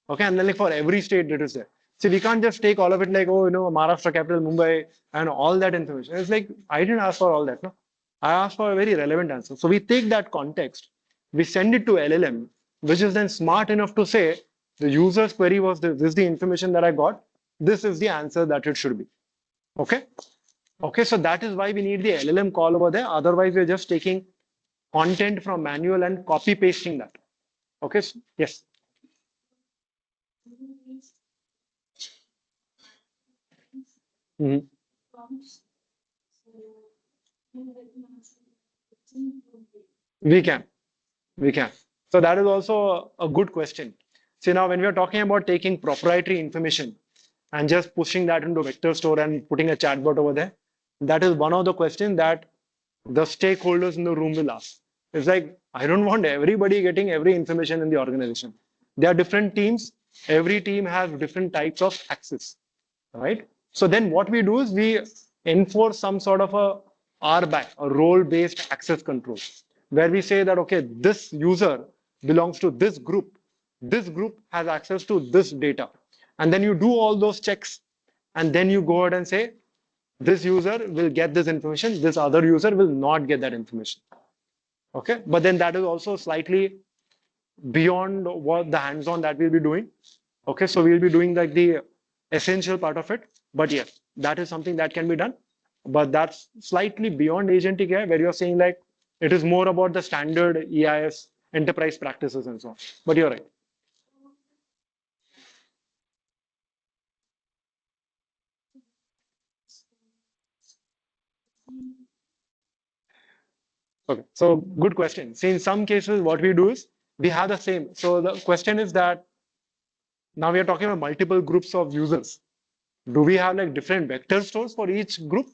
Speaker 2: Okay, and then like for every state it is there. So we can't just take all of it like, oh, Maharashtra capital, Mumbai, and all that information. It's like, I didn't ask for all that, no. I asked for a very relevant answer. So we take that context, we send it to LLM, which is then smart enough to say, the user's query was this is the information that I got, this is the answer that it should be. Okay? Okay, so that is why we need the LLM call over there. Otherwise, we're just taking content from manual and copy pasting that. Okay, yes. Mm-hmm. We can. We can. So that is also a good question. See, now when we are talking about taking proprietary information and just pushing that into vector store and putting a chatbot over there, that is one of the questions that the stakeholders in the room will ask. It's like, I don't want everybody getting every information in the organization. There are different teams. Every team has different types of access, right? So then what we do is we enforce some sort of a RBAC, a role-based access control, where we say that, okay, this user belongs to this group. This group has access to this data. And then you do all those checks. And then you go ahead and say, this user will get this information. This other user will not get that information. Okay. But then that is also slightly beyond what the hands-on that we'll be doing. Okay. So we'll be doing like the essential part of it. But yes, that is something that can be done. But that's slightly beyond agentic AI, where you're saying like it is more about the standard EIS enterprise practices and so on. But you're right. Okay, so good question. See, in some cases, what we do is we have the same. So the question is that now we are talking about multiple groups of users. Do we have like different vector stores for each group?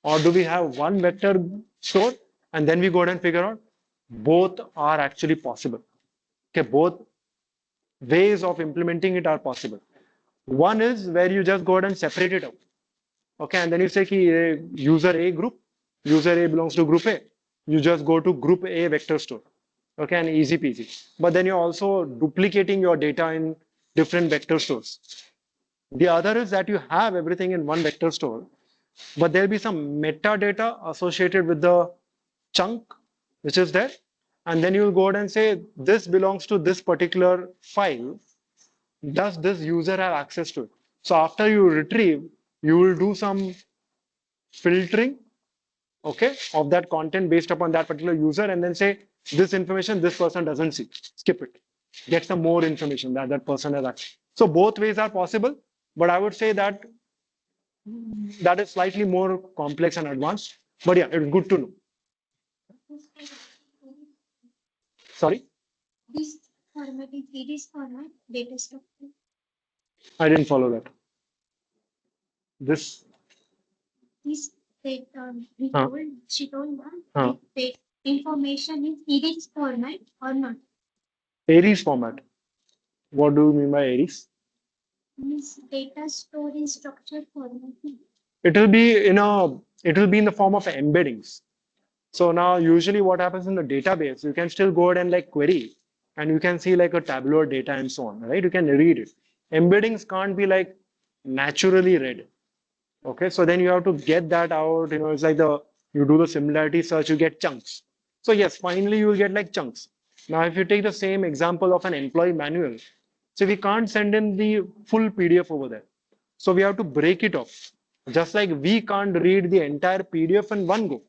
Speaker 2: Or do we have one vector store and then we go ahead and figure out both are actually possible? Okay, both ways of implementing it are possible. One is where you just go ahead and separate it out. Okay, and then you say ki user A group, user A belongs to group A. You just go to group A vector store. Okay, and easy peasy. But then you're also duplicating your data in different vector stores. The other is that you have everything in one vector store, but there'll be some metadata associated with the chunk which is there. And then you'll go ahead and say, this belongs to this particular file. Does this user have access to it? So after you retrieve, you will do some filtering, okay, of that content based upon that particular user, and then say this information this person doesn't see, skip it, get some more information that that person has access. So both ways are possible, but I would say that that is slightly more complex and advanced. But yeah, it's good to know. Sorry,
Speaker 3: This format is series format, data structure.
Speaker 2: I didn't follow that. This
Speaker 3: This that
Speaker 2: Huh.
Speaker 3: she told that
Speaker 2: Huh.
Speaker 3: the information is series format or not.
Speaker 2: Aries format. What do you mean by Aries?
Speaker 3: Means data store in structured format.
Speaker 2: It will be in a. It will be in the form of embeddings. So now usually what happens in the database, you can still go ahead and like query and you can see like a tabular data and so on, right? You can read it. Embeddings can't be like naturally read. Okay, so then you have to get that out. It's like you do the similarity search, you get chunks. So yes, finally you will get like chunks. Now, if you take the same example of an employee manual, so we can't send in the full PDF over there. So we have to break it off. Just like we can't read the entire PDF in one go,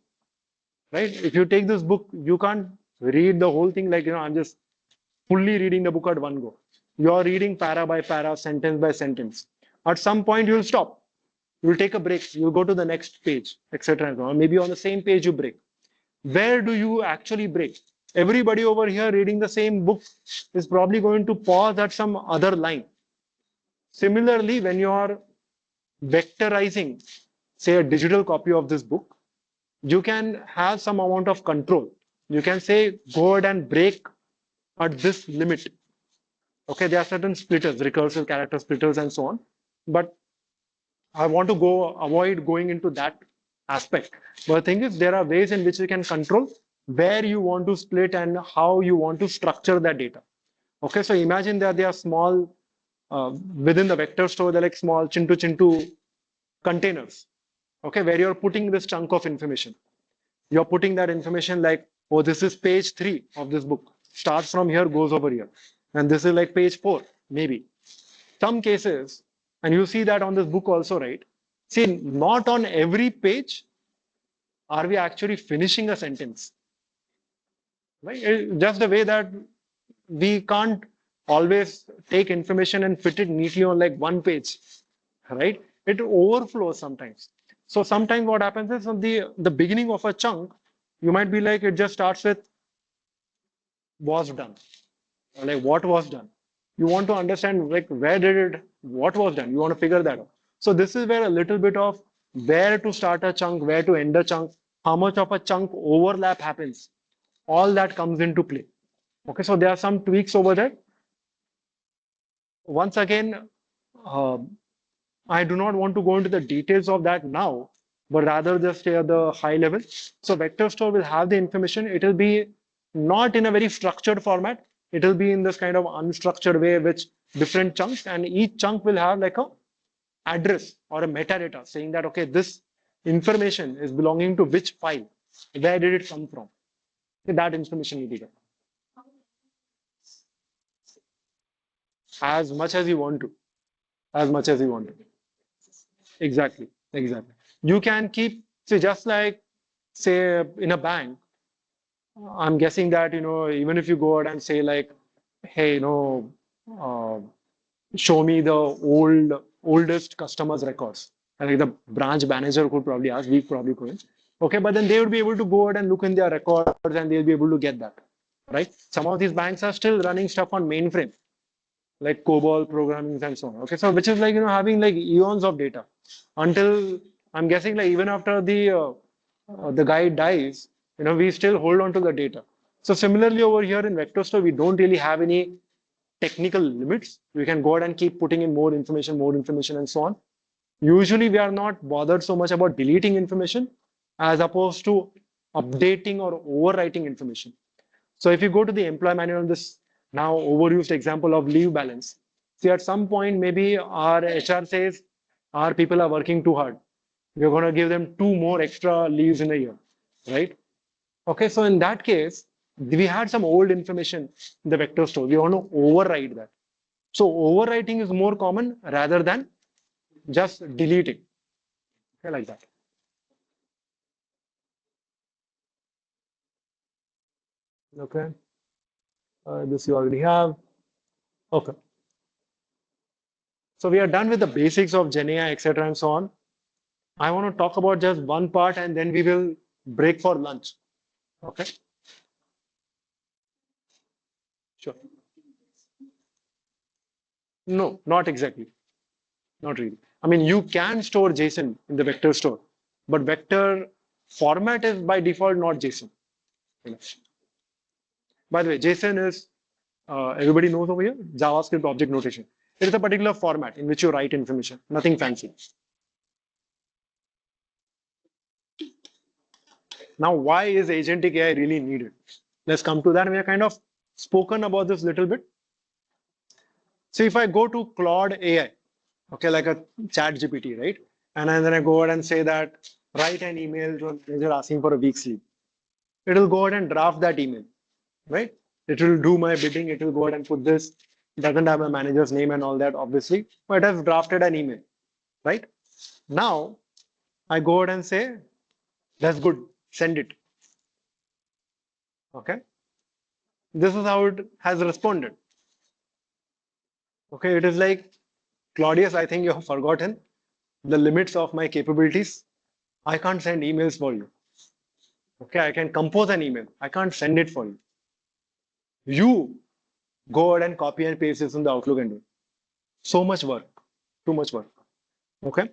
Speaker 2: right? If you take this book, you can't read the whole thing like, I'm just fully reading the book at one go. You're reading para by para, sentence by sentence. At some point, you'll stop. You'll take a break. You'll go to the next page, etc. Or maybe on the same page you break. Where do you actually break? Everybody over here reading the same book is probably going to pause at some other line. Similarly, when you are vectorizing, say, a digital copy of this book, you can have some amount of control. You can say, go ahead and break at this limit. Okay, there are certain splitters, recursive character splitters and so on. But I want to avoid going into that aspect. But the thing is, there are ways in which we can control where you want to split and how you want to structure that data. Okay, so imagine that they are small within the vector store, they're like small chintu containers. Okay, where you're putting this chunk of information. You're putting that information like, oh, this is page 3 of this book. Starts from here, goes over here. And this is like page 4, maybe. Some cases, and you see that on this book also, right? See, not on every page are we actually finishing a sentence. Right? Just the way that we can't always take information and fit it neatly on like one page, right? It overflows sometimes. So sometimes what happens is on the beginning of a chunk, you might be like, it just starts with was done, or like what was done. You want to understand like where did it, what was done. You want to figure that out. So this is where a little bit of where to start a chunk, where to end a chunk, how much of a chunk overlap happens. All that comes into play. Okay, so there are some tweaks over there. Once again, uh, I do not want to go into the details of that now, but rather just stay at the high level. So vector store will have the information. It will be not in a very structured format. It will be in this kind of unstructured way, which different chunks, and each chunk will have like a address or a metadata saying that, okay, this information is belonging to which file, where did it come from? That information will be there. As much as you want to, as much as you want to. Exactly, exactly. You can keep, say, just like, say, in a bank, I'm guessing that, even if you go out and say, like, hey, uh, show me the oldest customers' records. And like the branch manager could probably ask, we probably couldn't. Okay, but then they would be able to go out and look in their records and they'll be able to get that. Right? Some of these banks are still running stuff on mainframe, like COBOL programming and so on. Okay, so which is like having like eons of data until I'm guessing like even after the guy dies, we still hold on to the data. So similarly over here in vector store, we don't really have any technical limits. We can go ahead and keep putting in more information, and so on. Usually, we are not bothered so much about deleting information as opposed to updating or overwriting information. So if you go to the employee manual, this now overused example of leave balance. See, at some point, maybe our HR says our people are working too hard. We're going to give them 2 more extra leaves in a year, right? Okay, so in that case, we had some old information in the vector store. We want to override that. So overwriting is more common rather than just deleting. Okay, like that. Okay. This you already have. Okay. So we are done with the basics of GenAI, etc., and so on. I want to talk about just one part and then we will break for lunch. Okay. Sure. No, not exactly. Not really. I mean, you can store JSON in the vector store, but vector format is by default not JSON. By the way, JSON is, everybody knows over here, JavaScript object notation. It is a particular format in which you write information, nothing fancy. Now, why is agentic AI really needed? Let's come to that. We have kind of spoken about this little bit. So if I go to Claude AI, okay, like a chat GPT, right? And then I go ahead and say that, write an email to a manager asking for a week's leave. It will go ahead and draft that email, right? It will do my bidding. It will go ahead and put this. It doesn't have my manager's name and all that, obviously, but it has drafted an email, right? Now, I go ahead and say, that's good, send it. Okay. This is how it has responded. Okay, it is like, Claudius, I think you have forgotten the limits of my capabilities. I can't send emails for you. Okay, I can compose an email. I can't send it for you. You go ahead and copy and paste this in the Outlook and do it. So much work, too much work. Okay.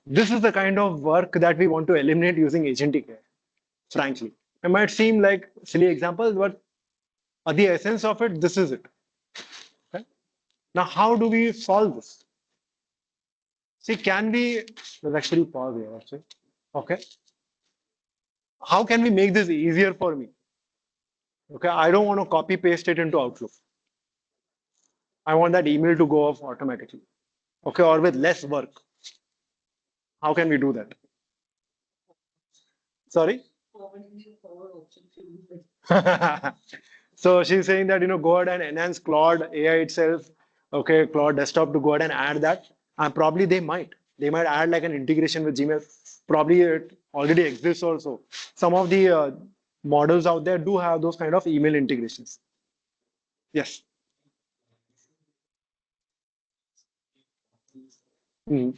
Speaker 2: This is the kind of work that we want to eliminate using agentic AI, frankly. It might seem like silly examples, but at the essence of it, this is it. Okay? Now, how do we solve this? See, can we, let's actually pause here, actually. Okay. how can we make this easier for me? Okay, I don't want to copy paste it into Outlook. I want that email to go off automatically. Okay, or with less work. How can we do that? Sorry?
Speaker 1: Forwarding the forward option to you.
Speaker 2: So she's saying that, go ahead and enhance Claude AI itself. Okay, Claude desktop to go ahead and add that. And probably they might. They might add like an integration with Gmail. Probably it already exists also. Some of the models out there do have those kind of email integrations. Yes. Mhm.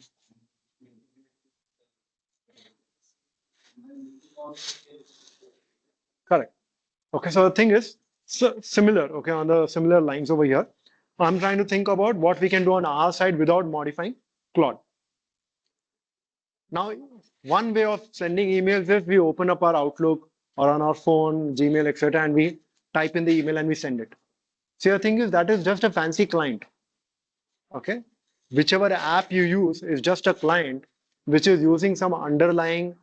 Speaker 2: Correct. Okay, so the thing is similar, okay, on the similar lines over here. I'm trying to think about what we can do on our side without modifying Claude. Now, one way of sending emails is we open up our Outlook or on our phone, Gmail, etc., and we type in the email and we send it. See, the thing is that is just a fancy client. Okay, whichever app you use is just a client which is using some underlying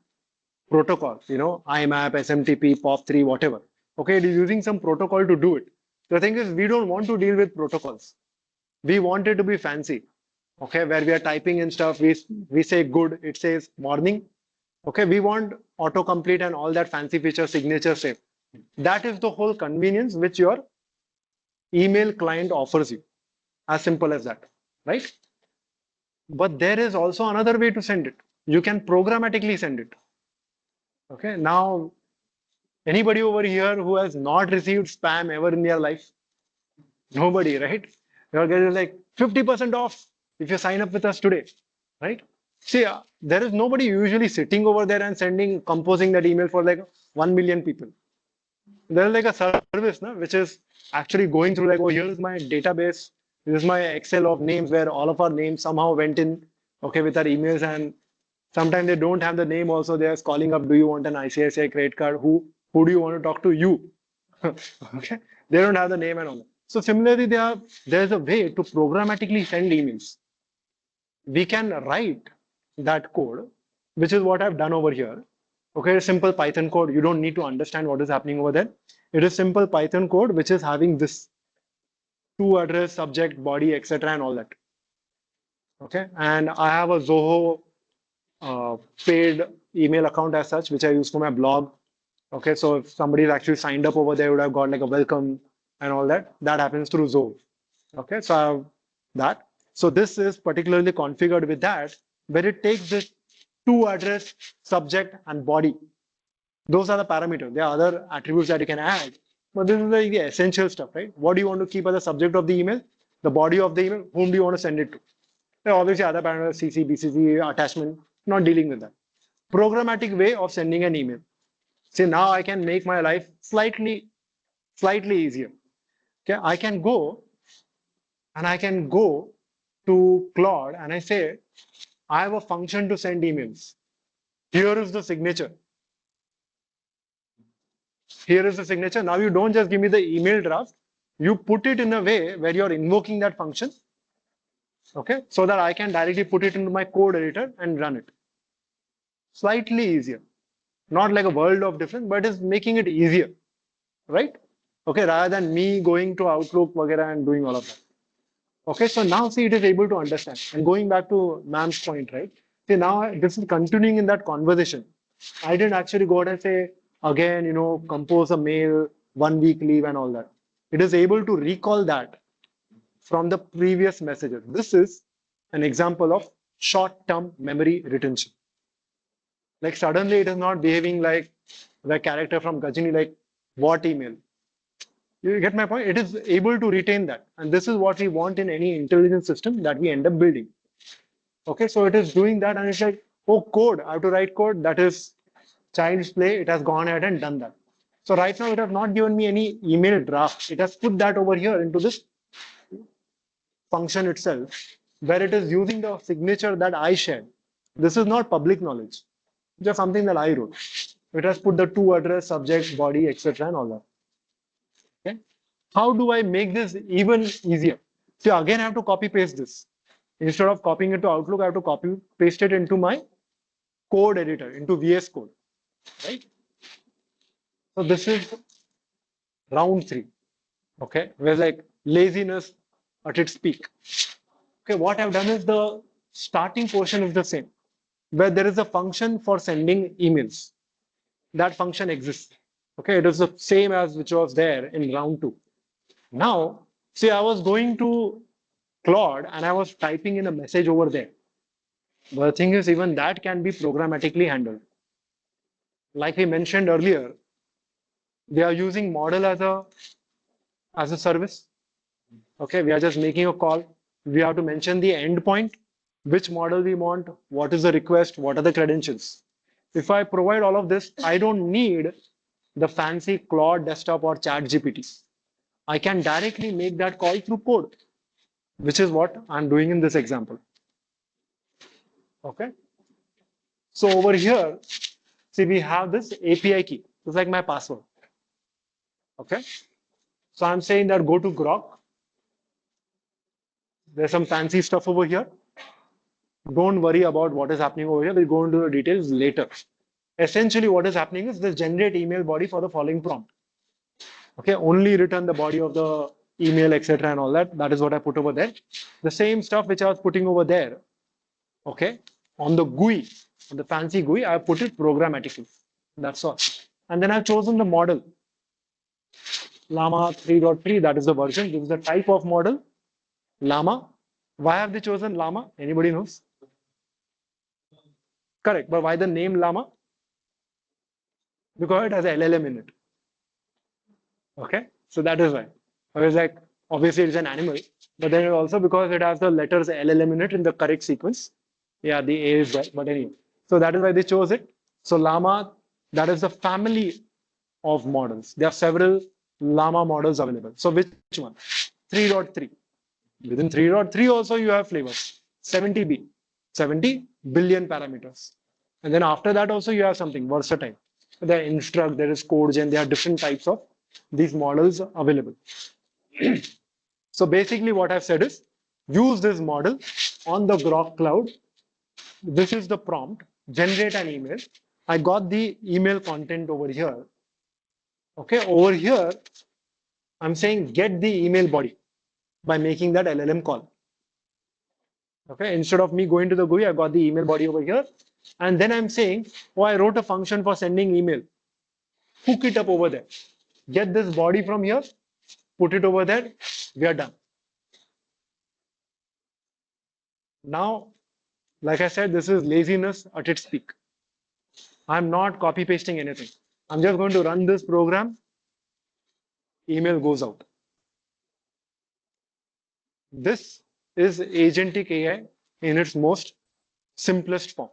Speaker 2: protocol, IMAP, SMTP, POP3, whatever. Okay, it is using some protocol to do it. The thing is, we don't want to deal with protocols. We want it to be fancy. Okay, where we are typing in stuff, we say good, it says morning. Okay, we want autocomplete and all that fancy feature signature safe. That is the whole convenience which your email client offers you. As simple as that, right? But there is also another way to send it. You can programmatically send it. Okay, now anybody over here who has not received spam ever in their life? Nobody, right? You're getting like 50% off if you sign up with us today, right? See, there is nobody usually sitting over there and composing that email for like 1 million people. There's like a service, no, which is actually going through like, oh, here's my database. This is my Excel of names where all of our names somehow went in, okay, with our emails. And sometimes they don't have the name also. They're calling up, do you want an ICICI credit card? Who do you want to talk to? You. Okay. They don't have the name and all that. So similarly, there's a way to programmatically send emails. We can write that code, which is what I've done over here. Okay, simple Python code. You don't need to understand what is happening over there. It is simple Python code, which is having this to address, subject, body, etc., and all that. Okay, and I have a Zoho paid email account as such, which I use for my blog. Okay, so if somebody is actually signed up over there, would have got like a welcome and all that. That happens through Zoho. Okay, so I have that. So this is particularly configured with that, where it takes this to address, subject, and body. Those are the parameters. There are other attributes that you can add, but this is the essential stuff, right? What do you want to keep as the subject of the email? The body of the email, whom do you want to send it to? There are obviously other parameters, CC, BCC, attachment, not dealing with that. Programmatic way of sending an email. See, now I can make my life slightly easier. Okay, I can go to Claude and I say, I have a function to send emails. Here is the signature. Here is the signature. Now you don't just give me the email draft. You put it in a way where you're invoking that function. Okay, so that I can directly put it into my code editor and run it. Slightly easier. Not like a world of difference, but it's making it easier. Right? Okay, rather than me going to Outlook and doing all of that. Okay, so now see, it is able to understand. And going back to ma'am's point, right? See, now this is continuing in that conversation. I didn't actually go out and say, again, compose a mail, 1 week leave and all that. It is able to recall that from the previous messages. This is an example of short-term memory retention. Like suddenly it is not behaving like the character from Gajini, like what email? You get my point? It is able to retain that. And this is what we want in any intelligence system that we end up building. Okay, so it is doing that and it's like, oh, code, I have to write code. That is child's play. It has gone ahead and done that. So right now it has not given me any email draft. It has put that over here into this function itself, where it is using the signature that I shared. This is not public knowledge. Just something that I wrote. It has put the to address, subject, body, etc. and all that. Okay. How do I make this even easier? So again, I have to copy paste this. Instead of copying it to Outlook, I have to copy paste it into my code editor, into VS Code, right? So this is round 3. Okay, where like laziness at its peak. Okay, what I've done is the starting portion is the same, where there is a function for sending emails. That function exists. Okay, it is the same as which was there in round 2. Now, see, I was going to Claude and I was typing in a message over there. But the thing is, even that can be programmatically handled. Like we mentioned earlier, they are using model as a service. Okay, we are just making a call. We have to mention the endpoint, which model we want, what is the request, what are the credentials. If I provide all of this, I don't need the fancy Claude desktop or chat GPT. I can directly make that call through code, which is what I'm doing in this example. Okay. So over here, see, we have this API key. It's like my password. Okay. So I'm saying that go to Grok. There's some fancy stuff over here. Don't worry about what is happening over here. We'll go into the details later. Essentially, what is happening is this generate email body for the following prompt. Okay, only return the body of the email, etc., and all that. That is what I put over there. The same stuff which I was putting over there. Okay, on the GUI, on the fancy GUI, I put it programmatically. That's all. And then I've chosen the model. Llama 3.3, that is the version. This is the type of model. Llama. Why have they chosen Llama? Anybody knows? Correct. But why the name Llama? Because it has a LLM in it. Okay. So that is why. I was like, obviously it's an animal, but then also because it has the letters LLM in it in the correct sequence. Yeah, the A is right. But anyway, so that is why they chose it. So Llama, that is the family of models. There are several Llama models available. So which one? 3.3. Within 3.3 also you have flavors. 70B, 70 billion parameters. And then after that also you have something versatile. There are instruct, there is code gen, there are different types of these models available. So basically what I've said is use this model on the Grok cloud. This is the prompt, generate an email. I got the email content over here. Okay, over here, I'm saying get the email body by making that LLM call. Okay, instead of me going to the GUI, I got the email body over here. And then I'm saying, oh, I wrote a function for sending email. Hook it up over there. Get this body from here, put it over there. We are done. Now, like I said, this is laziness at its peak. I'm not copy pasting anything. I'm just going to run this program. Email goes out. This is agentic AI in its most simplest form.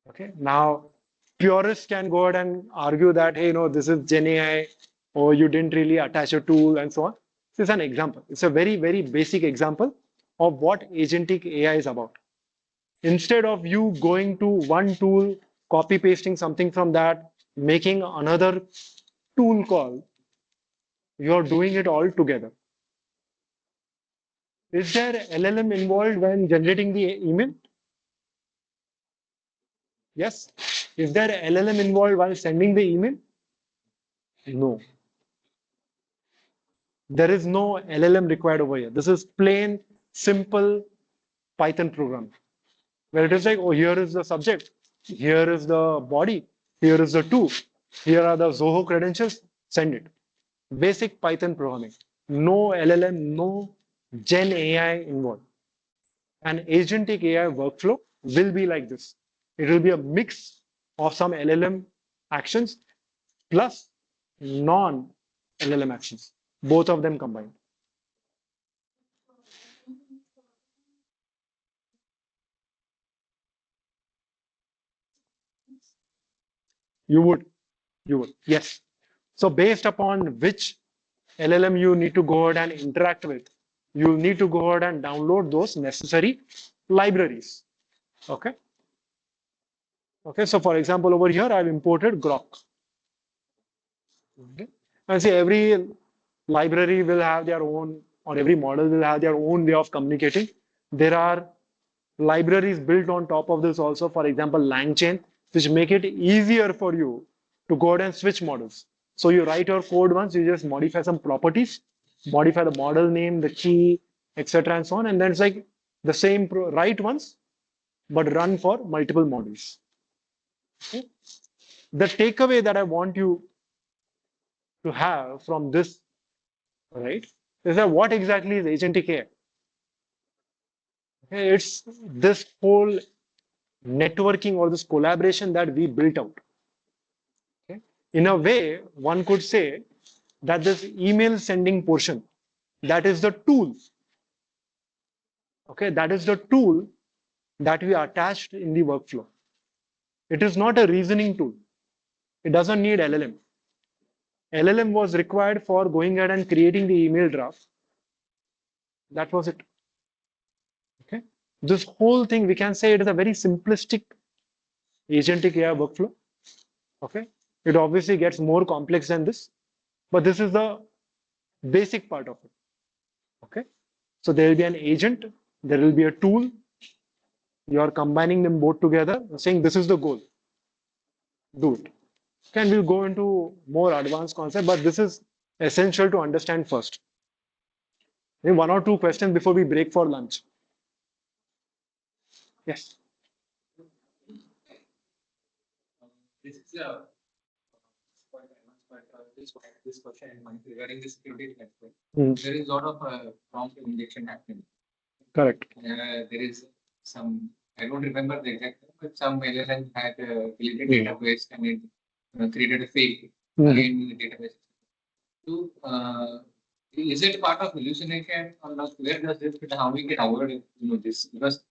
Speaker 2: Okay. Now, purists can go ahead and argue that, hey, no, this is GenAI, or you didn't really attach a tool and so on. This is an example. It's a very, very basic example of what agentic AI is about. Instead of you going to one tool, copy pasting something from that, making another tool call, you're doing it all together. Is there LLM involved when generating the email? Yes. Is there LLM involved while sending the email? No. There is no LLM required over here. This is plain, simple Python program. Where it is like, oh, here is the subject, here is the body, here is the tool, here are the Zoho credentials, send it. Basic Python programming. No LLM, no Gen AI involved. An agentic AI workflow will be like this. It will be a mix of some LLM actions plus non-LLM actions, both of them combined. You would, yes. So based upon which LLM you need to go ahead and interact with, you need to go ahead and download those necessary libraries. Okay. Okay. So for example, over here, I've imported Grok. Okay. And see, every library will have their own, or every model will have their own way of communicating. There are libraries built on top of this also, for example, LangChain, which make it easier for you to go ahead and switch models. So you write your code once, you just modify some properties, modify the model name, the key, etc. and so on. And then it's like the same write once, but run for multiple models. Okay? The takeaway that I want you to have from this, right, is that what exactly is agentic AI? Okay, it's this whole networking or this collaboration that we built out. Okay? In a way, one could say that this email sending portion, that is the tool. Okay, that is the tool that we attached in the workflow. It is not a reasoning tool. It doesn't need LLM. LLM was required for going ahead and creating the email draft. That was it. Okay. This whole thing, we can say it is a very simplistic agentic AI workflow. Okay. It obviously gets more complex than this, but this is the basic part of it. Okay. So there will be an agent, there will be a tool. You are combining them both together, saying this is the goal. Do it. Okay, we'll go into more advanced concept, but this is essential to understand first. Maybe one or two questions before we break for lunch. Yes.
Speaker 5: This is quite advanced, but this question in mind regarding this security network. There is a lot of prompt injection happening.
Speaker 2: Correct.
Speaker 5: There is some, I don't remember the exact thing, but some LLM had deleted database and it created a fake again in the database. So, is it part of hallucination or not? Where does this fit? How we can avoid this? Because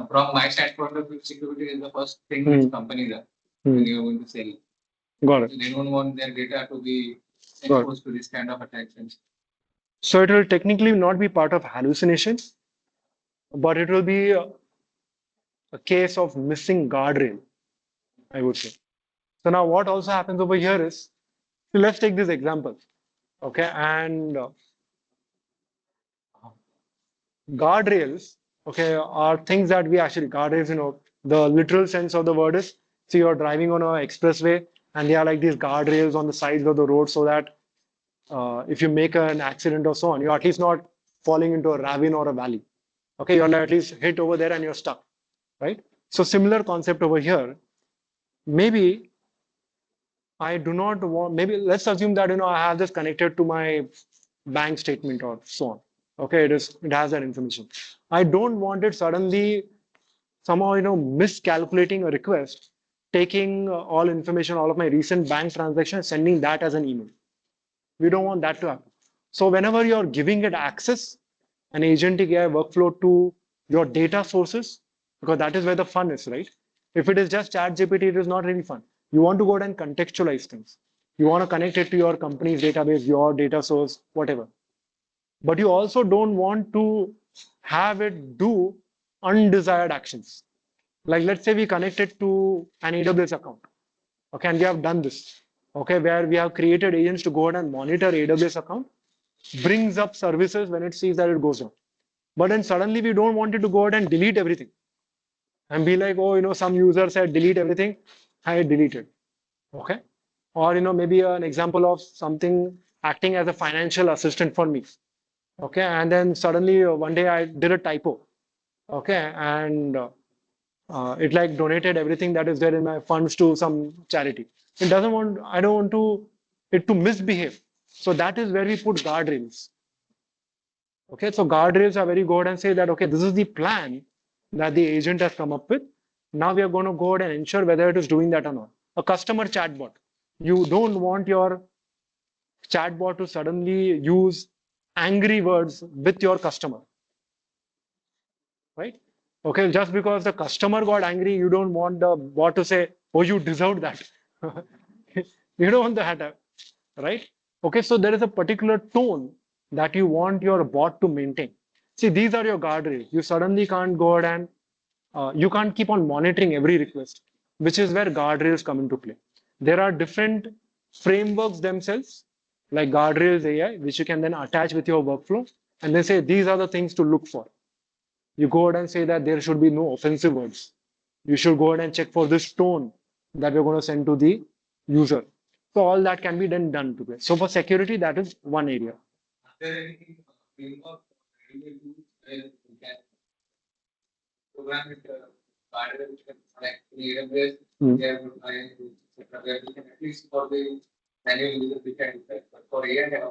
Speaker 5: from my standpoint of view, security is the first thing which companies are when you're going to sell.
Speaker 2: Got it.
Speaker 5: They don't want their data to be exposed to this kind of attacks.
Speaker 2: So it will technically not be part of hallucination, but it will be a case of missing guardrail, I would say. So now what also happens over here is, so let's take this example. Okay, and guardrails, okay, are things that we actually, guardrails, the literal sense of the word is, so you're driving on an expressway and there are like these guardrails on the sides of the road so that if you make an accident or so on, you're at least not falling into a ravine or a valley. Okay, you're at least hit over there and you're stuck, right? So similar concept over here. Maybe I do not want, maybe let's assume that, I have this connected to my bank statement or so on. Okay, it has that information. I don't want it suddenly somehow, miscalculating a request, taking all information, all of my recent bank transactions, sending that as an email. We don't want that to happen. So whenever you're giving it access, an agentic AI workflow to your data sources, because that is where the fun is, right? If it is just ChatGPT, it is not really fun. You want to go ahead and contextualize things. You want to connect it to your company's database, your data source, whatever. But you also don't want to have it do undesired actions. Like let's say we connect it to an AWS account. Okay, and we have done this. Okay, where we have created agents to go ahead and monitor AWS account, brings up services when it sees that it goes down. But then suddenly we don't want it to go ahead and delete everything and be like, oh, some user said delete everything, I deleted. Okay. Or, maybe an example of something acting as a financial assistant for me. Okay. And then suddenly one day I did a typo. Okay. And it like donated everything that is there in my funds to some charity. I don't want it to misbehave. So that is where we put guardrails. Okay, so guardrails are very good and say that, okay, this is the plan that the agent has come up with. Now we are going to go ahead and ensure whether it is doing that or not. A customer chatbot. You don't want your chatbot to suddenly use angry words with your customer. Right? Okay, just because the customer got angry, you don't want the bot to say, oh, you deserved that. You don't want that, right? Okay, so there is a particular tone that you want your bot to maintain. See, these are your guardrails. You suddenly can't go ahead and you can't keep on monitoring every request, which is where guardrails come into play. There are different frameworks themselves, like guardrails AI, which you can then attach with your workflow, and they say these are the things to look for. You go ahead and say that there should be no offensive words. You should go ahead and check for this tone that we're going to send to the user. So all that can be then done together. So for security, that is one area.
Speaker 5: Are there any framework or ready-made tools where you can program it, like in AWS,
Speaker 2: Hmm.
Speaker 5: we have client tools, etc., where we can at least for the manual user we can do that. But for AI,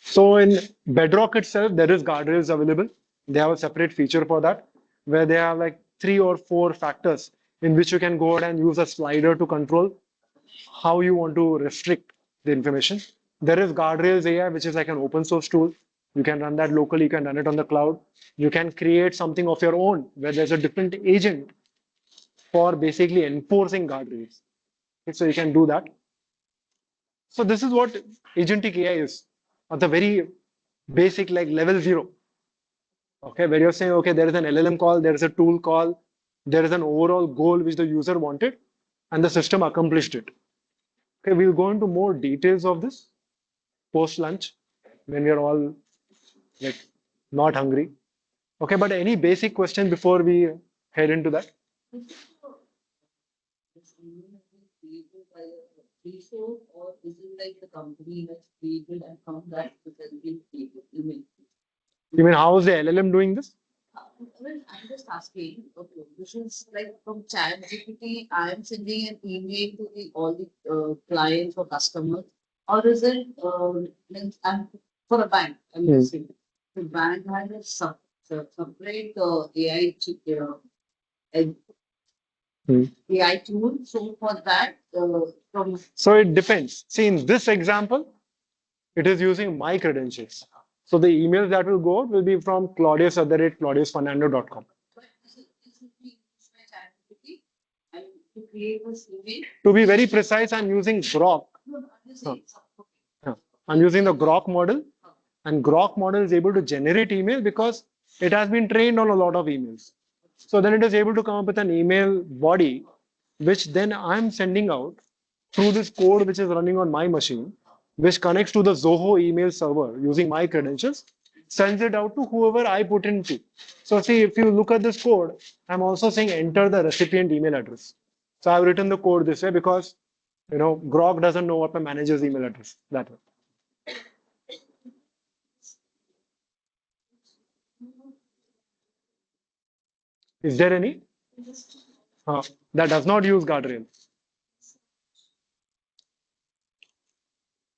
Speaker 2: So in Bedrock itself, there is guardrails available. They have a separate feature for that, where they have like 3 or 4 factors in which you can go ahead and use a slider to control how you want to restrict the information. There is Guardrails AI, which is like an open source tool. You can run that locally, you can run it on the cloud. You can create something of your own where there's a different agent for basically enforcing guardrails. Okay, so you can do that. So this is what agentic AI is at the very basic, like level 0. Okay, where you're saying, okay, there is an LLM call, there is a tool call, there is an overall goal which the user wanted, and the system accomplished it. Okay, we'll go into more details of this post lunch when we are all like not hungry. Okay, but any basic question before we head into that?
Speaker 1: This email has been created by a pre-show, or is it like the company has created and from that it has been created?
Speaker 2: You mean how is the LLM doing this?
Speaker 1: Well, I'm just asking, okay, this is like from ChatGPT, I am sending an email to all the clients or customers, or is it like for a bank? I'm
Speaker 2: Hmm.
Speaker 1: guessing the bank has a separate AI and
Speaker 2: Hmm.
Speaker 1: AI tool. So for that, from
Speaker 2: So it depends. See, in this example, it is using my credentials. So the emails that will go out will be from claudius@claudiusfernando.com.
Speaker 1: but this is being used by ChatGPT and to create this email.
Speaker 2: To be very precise, I'm using Grok.
Speaker 1: No, no, I'm just saying. Okay.
Speaker 2: Yeah. I'm using the Grok model, and Grok model is able to generate email because it has been trained on a lot of emails. So then it is able to come up with an email body, which then I'm sending out through this code which is running on my machine, which connects to the Zoho email server using my credentials, sends it out to whoever I put into. So see, if you look at this code, I'm also saying enter the recipient email address. So I've written the code this way because Grok doesn't know what my manager's email address that way. Is there any that does not use guardrail?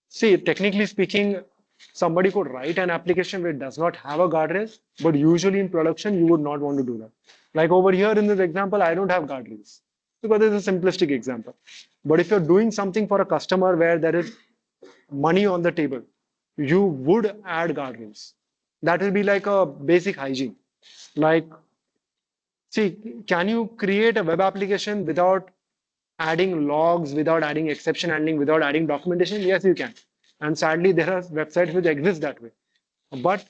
Speaker 2: See, technically speaking, somebody could write an application which does not have a guardrail, but usually in production, you would not want to do that. Like over here in this example, I don't have guardrails because it's a simplistic example. But if you're doing something for a customer where there is money on the table, you would add guardrails. That will be like a basic hygiene. Like, see, can you create a web application without adding logs, without adding exception handling, without adding documentation? Yes, you can. And sadly, there are websites which exist that way. But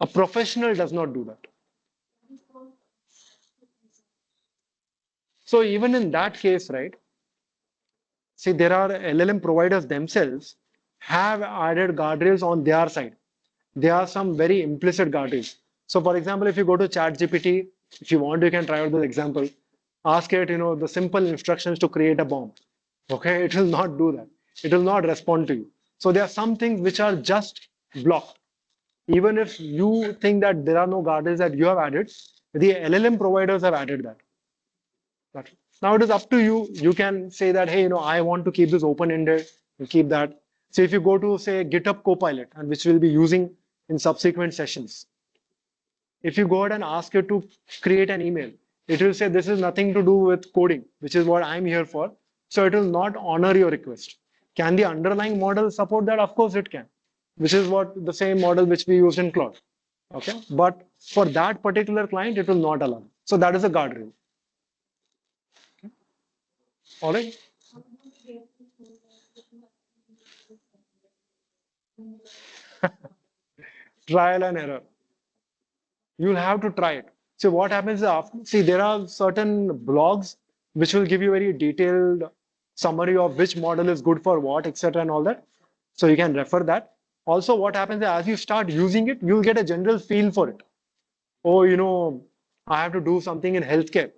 Speaker 2: a professional does not do that. So even in that case, right? See, there are LLM providers themselves have added guardrails on their side. There are some very implicit guardrails. So for example, if you go to ChatGPT, if you want, you can try out the example. Ask it, the simple instructions to create a bomb. Okay, it will not do that. It will not respond to you. So there are some things which are just blocked. Even if you think that there are no guardrails that you have added, the LLM providers have added that. Now it is up to you. You can say that, hey, I want to keep this open-ended. You keep that. So if you go to say GitHub Copilot, and which we'll be using in subsequent sessions, if you go ahead and ask it to create an email, it will say this is nothing to do with coding, which is what I'm here for. So it will not honor your request. Can the underlying model support that? Of course it can, which is what the same model which we used in Claude. Okay, but for that particular client, it will not allow. So that is a guardrail. All right. Trial and error. You'll have to try it. So what happens after? See, there are certain blogs which will give you very detailed summary of which model is good for what, etc., and all that. So you can refer that. Also, what happens is as you start using it, you'll get a general feel for it. Oh, I have to do something in healthcare.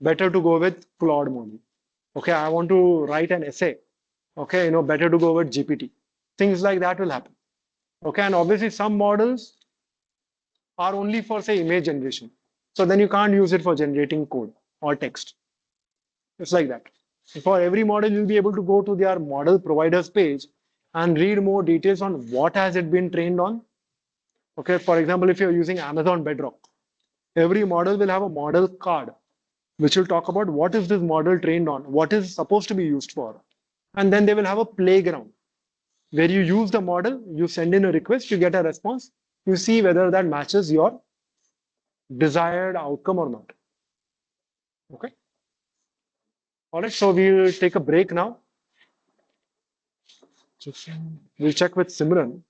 Speaker 2: Better to go with Claude model. Okay, I want to write an essay. Okay, better to go with GPT. Things like that will happen. Okay, and obviously some models are only for, say, image generation. So then you can't use it for generating code or text. It's like that. For every model, you'll be able to go to their model providers page and read more details on what has it been trained on. Okay, for example, if you're using Amazon Bedrock, every model will have a model card, which will talk about what is this model trained on, what is supposed to be used for. And then they will have a playground where you use the model, you send in a request, you get a response, you see whether that matches your desired outcome or not. Okay. All right, so we'll take a break now. We'll check with Simran.